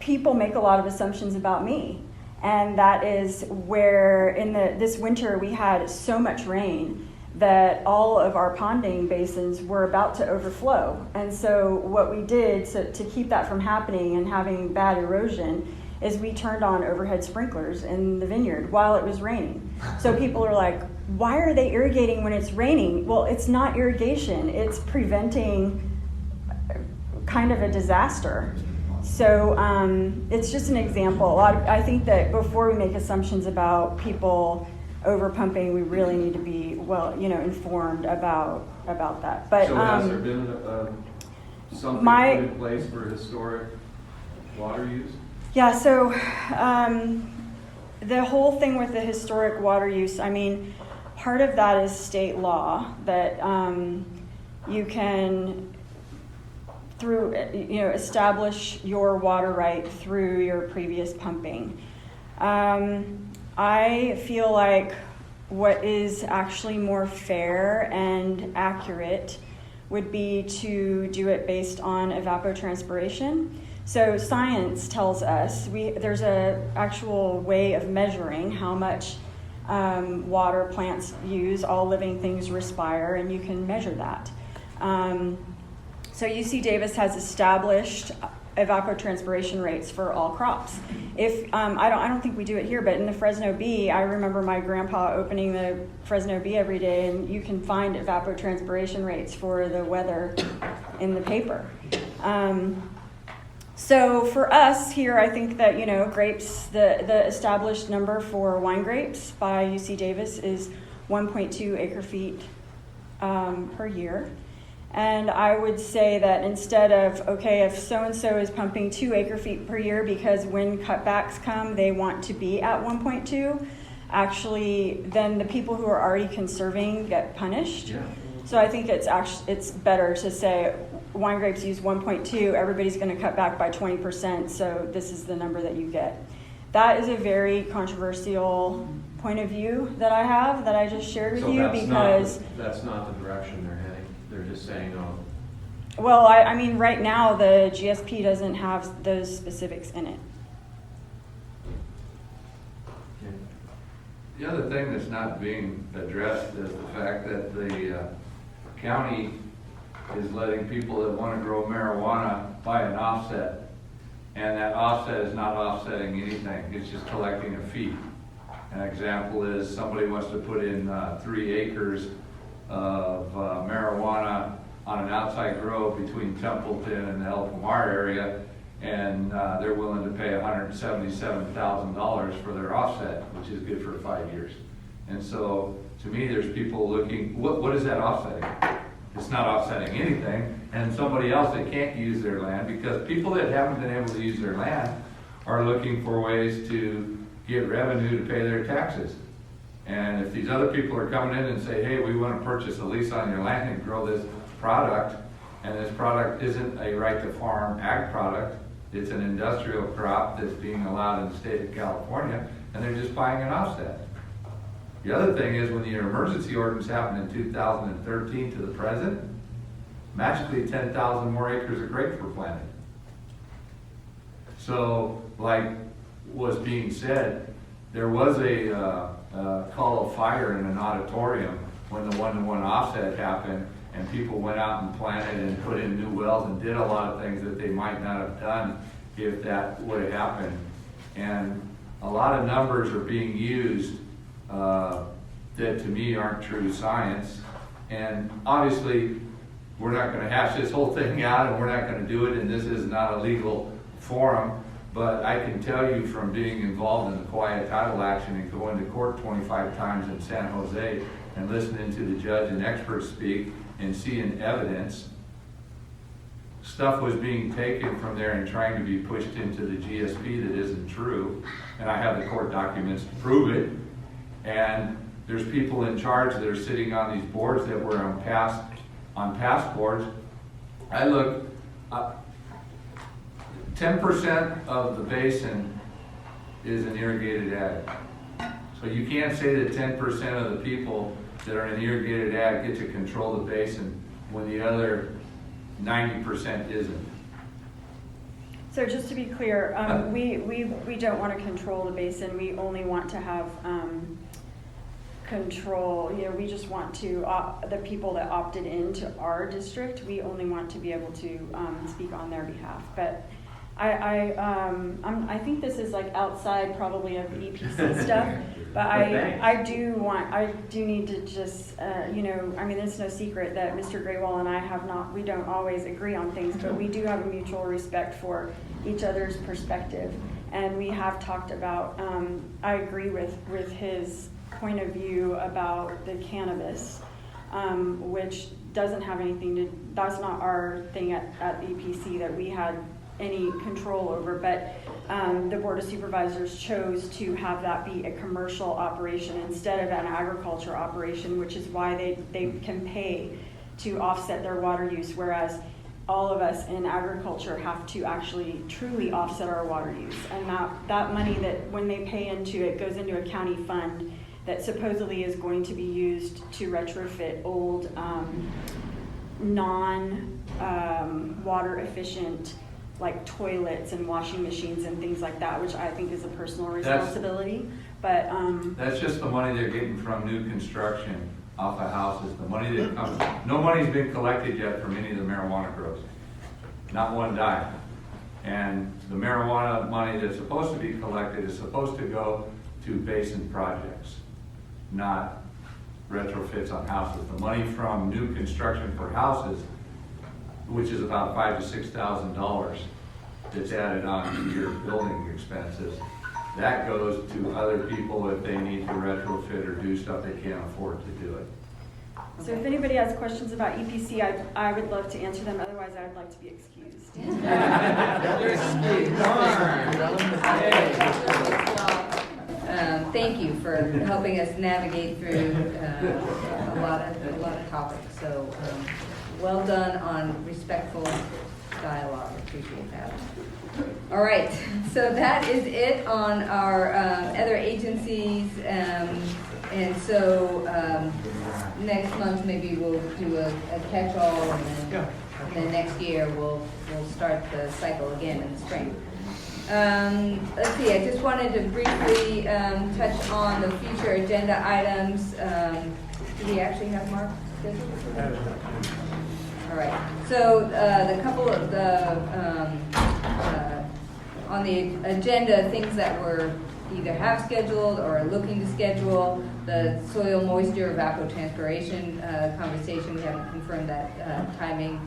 people make a lot of assumptions about me, and that is where this winter we had so much rain that all of our ponding basins were about to overflow. And so what we did to keep that from happening and having bad erosion is we turned on overhead sprinklers in the vineyard while it was raining. So people are like, why are they irrigating when it's raining? Well, it's not irrigation, it's preventing kind of a disaster. So it's just an example. I think that before we make assumptions about people over pumping, we really need to be informed about that. But so has there been something put in place for historic water use? Yeah. So the whole thing with the historic water use, I mean, part of that is state law that you can establish your water right through your previous pumping. I feel like what is actually more fair and accurate would be to do it based on evapotranspiration. So science tells us there's an actual way of measuring how much water plants use. All living things respire, and you can measure that. So UC Davis has established evapotranspiration rates for all crops. If I don't think we do it here, but in the Fresno Bee, I remember my grandpa opening the Fresno Bee every day, and you can find evapotranspiration rates for the weather in the paper. So for us here, I think that, you know, grapes, the established number for wine grapes by UC Davis is 1.2 acre feet per year. And I would say that instead of, okay, if so-and-so is pumping 2 acre feet per year because when cutbacks come, they want to be at 1.2, actually, then the people who are already conserving get punished. Yeah. So I think it's better to say wine grapes use 1.2, everybody's going to cut back by 20%, so this is the number that you get. That is a very controversial point of view that I have, that I just shared with you, because That's not the direction they're heading. They're just saying, oh. Well, I mean, right now the GSP doesn't have those specifics in it. The other thing that's not being addressed is the fact that the county is letting people that want to grow marijuana buy an offset. And that offset is not offsetting anything, it's just collecting a fee. An example is somebody wants to put in 3 acres of marijuana on an outside grow between Templeton and the El Pomar area, and they're willing to pay $177,000 for their offset, which is good for 5 years. And so, to me, there's people looking, what is that offsetting? It's not offsetting anything, and somebody else that can't use their land, because people that haven't been able to use their land are looking for ways to get revenue to pay their taxes. And if these other people are coming in and say, hey, we want to purchase a lease on your land and grow this product, and this product isn't a right to farm ag product, it's an industrial crop that's being allowed in the state of California, and they're just buying an offset. The other thing is when the emergency ordinance happened in 2013 to the present, magically 10,000 more acres of grapes were planted. So, like was being said, there was a call of fire in an auditorium when the one-to-one offset happened, and people went out and planted and put in new wells and did a lot of things that they might not have done if that would have happened. And a lot of numbers are being used that to me aren't true science. And obviously, we're not going to hash this whole thing out, and we're not going to do it, and this is not a legal forum. But I can tell you from being involved in the quiet title action and going to court 25 times in San Jose and listening to the judge and experts speak and seeing evidence, stuff was being taken from there and trying to be pushed into the GSP that isn't true. And I have the court documents to prove it. And there's people in charge that are sitting on these boards that were on past boards. I look, 10% of the basin is an irrigated ag. So you can't say that 10% of the people that are in irrigated ag get to control the basin when the other 90% isn't. So just to be clear, we don't want to control the basin. We only want to have control. You know, we just want to the people that opted into our district. We only want to be able to speak on their behalf. But I think this is like outside probably of EPC stuff, but I do need to just you know, I mean, it's no secret that Mr. Graywall and I we don't always agree on things, but we do have a mutual respect for each other's perspective, and we have talked about. I agree with his point of view about the cannabis, which doesn't have anything to. That's not our thing at EPC that we had any control over, but the Board of Supervisors chose to have that be a commercial operation instead of an agriculture operation, which is why they can pay to offset their water use, whereas all of us in agriculture have to actually truly offset our water use. And that money that when they pay into it goes into a county fund that supposedly is going to be used to retrofit old non-water efficient like toilets and washing machines and things like that, which I think is a personal responsibility. But that's just the money they're getting from new construction off of houses. The money that comes, no money's been collected yet from any of the marijuana grows. Not one dime. And the marijuana money that's supposed to be collected is supposed to go to basin projects, not retrofits on houses. The money from new construction for houses, which is about $5,000 to $6,000, that's added on to your building expenses, that goes to other people if they need to retrofit or do stuff they can't afford to do it. So if anybody has questions about EPC, I would love to answer them, otherwise I would like to be excused. Thank you for helping us navigate through a lot of topics. So well done on respectful dialogue. Appreciate that. All right, so that is it on our other agencies. And so next month maybe we'll do a catch-all, and then next year we'll start the cycle again in the spring. Let's see, I just wanted to briefly touch on the future agenda items. Do we actually have Mark scheduled for that? All right, so the couple of the on the agenda, things that we're either have scheduled or are looking to schedule, the soil moisture evapotranspiration conversation, we haven't confirmed that timing.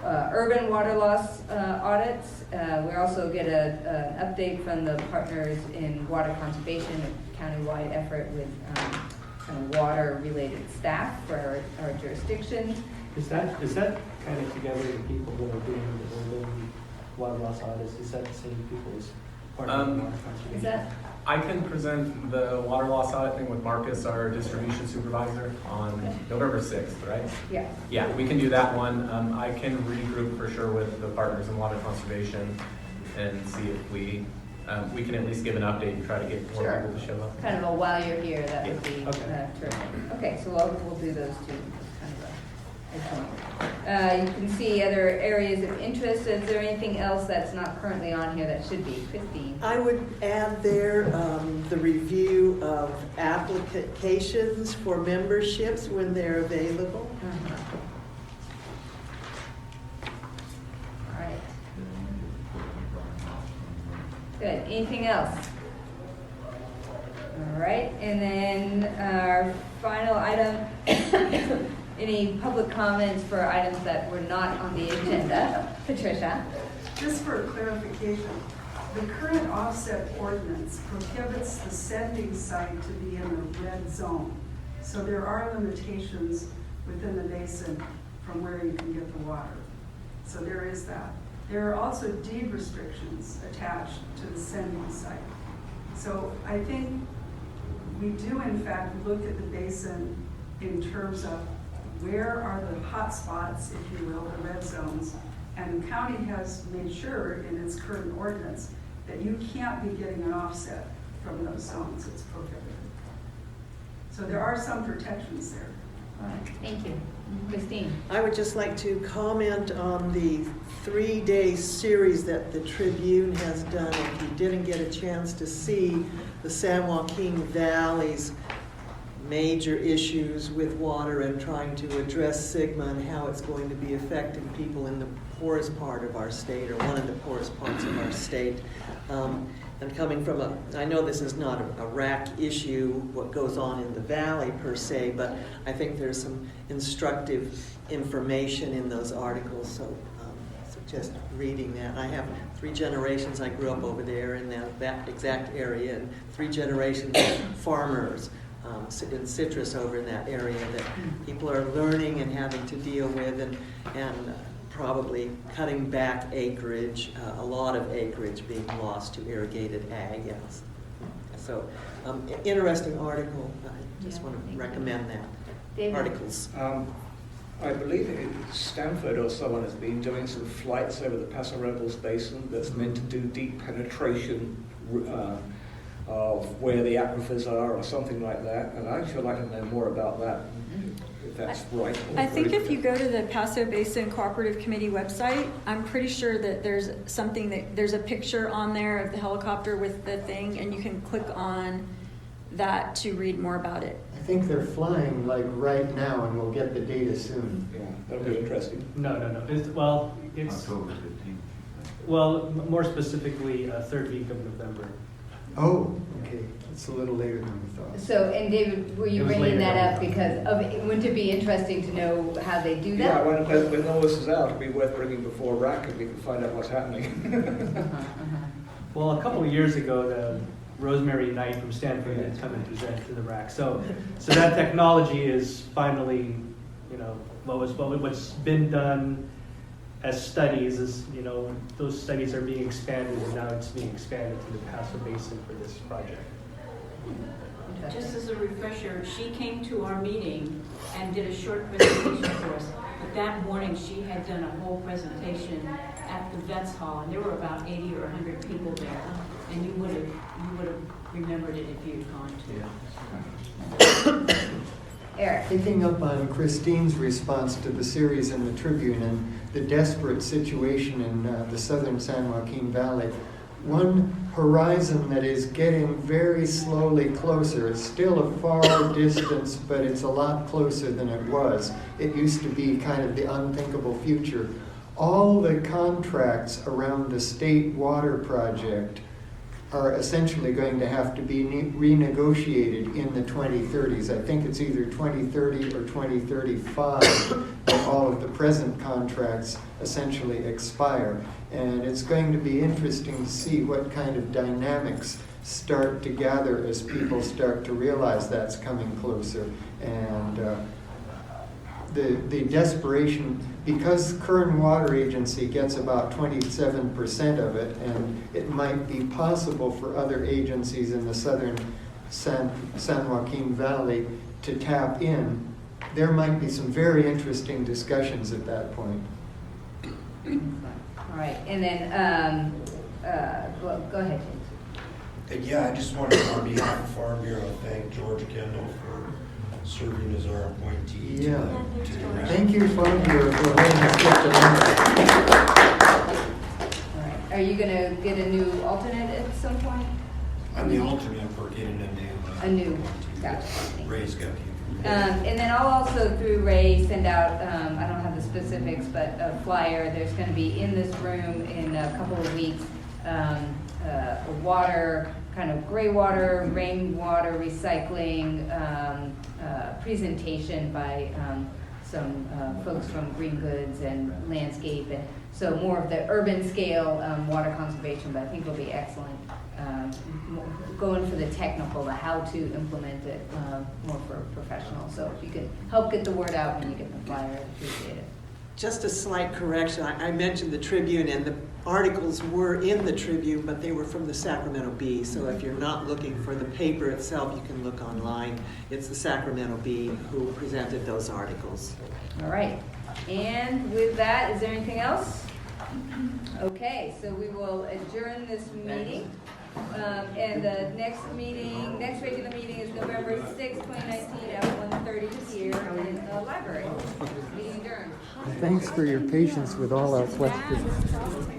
Urban water loss audits. We also get an update from the partners in water conservation, a countywide effort with kind of water-related staff for our jurisdictions. Is that kind of together the people that are doing the urban water loss audits? Is that the same people as part of the water conservation? Is that? I can present the water loss audit thing with Marcus, our distribution supervisor, on November 6th, right? Yeah. Yeah, we can do that one. I can regroup for sure with the partners in water conservation and see if we can at least give an update and try to get more Sure. people to show up. Kind of a while you're here, that would be Okay. terrific. Okay, so we'll do those two. Kind of a joint. You can see other areas of interest. Is there anything else that's not currently on here that should be? Christine? I would add there the review of applications for memberships when they're available. All right. Good. Anything else? All right. And then our final item, any public comments for items that were not on the agenda? Patricia? Just for clarification, the current offset ordinance prohibits the sending site to be in the red zone. So there are limitations within the basin from where you can get the water. So there is that. There are also deed restrictions attached to the sending site. So I think we do in fact look at the basin in terms of where are the hot spots, if you will, the red zones. And the county has made sure in its current ordinance that you can't be getting an offset from those zones. It's prohibited. So there are some protections there. All right. Thank you. Christine? I would just like to comment on the 3-day series that the Tribune has done. If you didn't get a chance to see the San Joaquin Valley's major issues with water and trying to address Sigma and how it's going to be affecting people in the poorest part of our state, or one of the poorest parts of our state. And coming from I know this is not a WRAC issue, what goes on in the valley per se, but I think there's some instructive information in those articles, so suggest reading that. I have 3 generations, I grew up over there in that exact area, and 3 generations of farmers in citrus over in that area that people are learning and having to deal with, and probably cutting back acreage, a lot of acreage being lost to irrigated ag. Yes. So interesting article. I just want to recommend that. David? Articles. I believe Stanford or someone has been doing some flights over the Paso Robles Basin that's meant to do deep penetration of where the aquifers are or something like that, and I'd sure like to know more about that, if that's right. I think if you go to the Paso Basin Cooperative Committee website, I'm pretty sure that there's a picture on there of the helicopter with the thing, and you can click on that to read more about it. I think they're flying like right now, and we'll get the data soon. Yeah, that'll be interesting. No. It's October 15th. Well, more specifically, third week of November. Oh, okay, it's a little later than we thought. So, and David, were you It was bringing later that than up we because of, wouldn't it be interesting to know how they do Yeah, that? when all this is out, it'd be worth bringing before WRAC and we can find out what's happening. Well, a couple of years ago, the Rosemary Knight from Stanford had come and present to the WRAC. So that technology is finally, what's been done as studies is, those studies are being expanded, and now it's being expanded to the Paso Basin for this project. Just as a refresher, she came to our meeting and did a short presentation for us. But that morning, she had done a whole presentation at the Vets Hall, and there were about 80 or 100 people there. And you would have remembered it if you'd gone to. Eric. Picking up on Christine's response to the series in the Tribune and the desperate situation in the southern San Joaquin Valley, one horizon that is getting very slowly closer. It's still a far distance, but it's a lot closer than it was. It used to be kind of the unthinkable future. All the contracts around the state water project are essentially going to have to be renegotiated in the 2030s. I think it's either 2030 or 2035 that all of the present contracts essentially expire. And it's going to be interesting to see what kind of dynamics start to gather as people start to realize that's coming closer. And the desperation, because Kern Water Agency gets about 27% of it, and it might be possible for other agencies in the southern San Joaquin Valley to tap in, there might be some very interesting discussions at that point. All right, and then, go ahead, James. Yeah, I just wanted to, on behalf of Farm Bureau, thank George Kendall for serving as our appointee. Yeah. to Thank you, Farm Bureau, for letting us get to that. All right, are you gonna get a new alternate at some point? I'm the alternate, we're getting A new, gotcha. Ray's got you. And then I'll also, through Ray, send out, I don't have the specifics, but a flyer. There's going to be in this room in a couple of weeks, a water, kind of gray water, rainwater recycling presentation by some folks from Green Goods and Landscape. And so more of the urban scale water conservation, but I think it'll be excellent. Going for the technical, the how to implement it, more for professionals. So if you could help get the word out when you get the flyer, I'd appreciate it. Just a slight correction. I mentioned the Tribune, and the articles were in the Tribune, but they were from the Sacramento Bee. So if you're not looking for the paper itself, you can look online. It's the Sacramento Bee who presented those articles. All right. And with that, is there anything else? Okay, so we will adjourn this meeting. And the next regular meeting is November 6, 2019 at 1:30 here in the library. Meeting adjourned. Thanks for your patience with all our questions.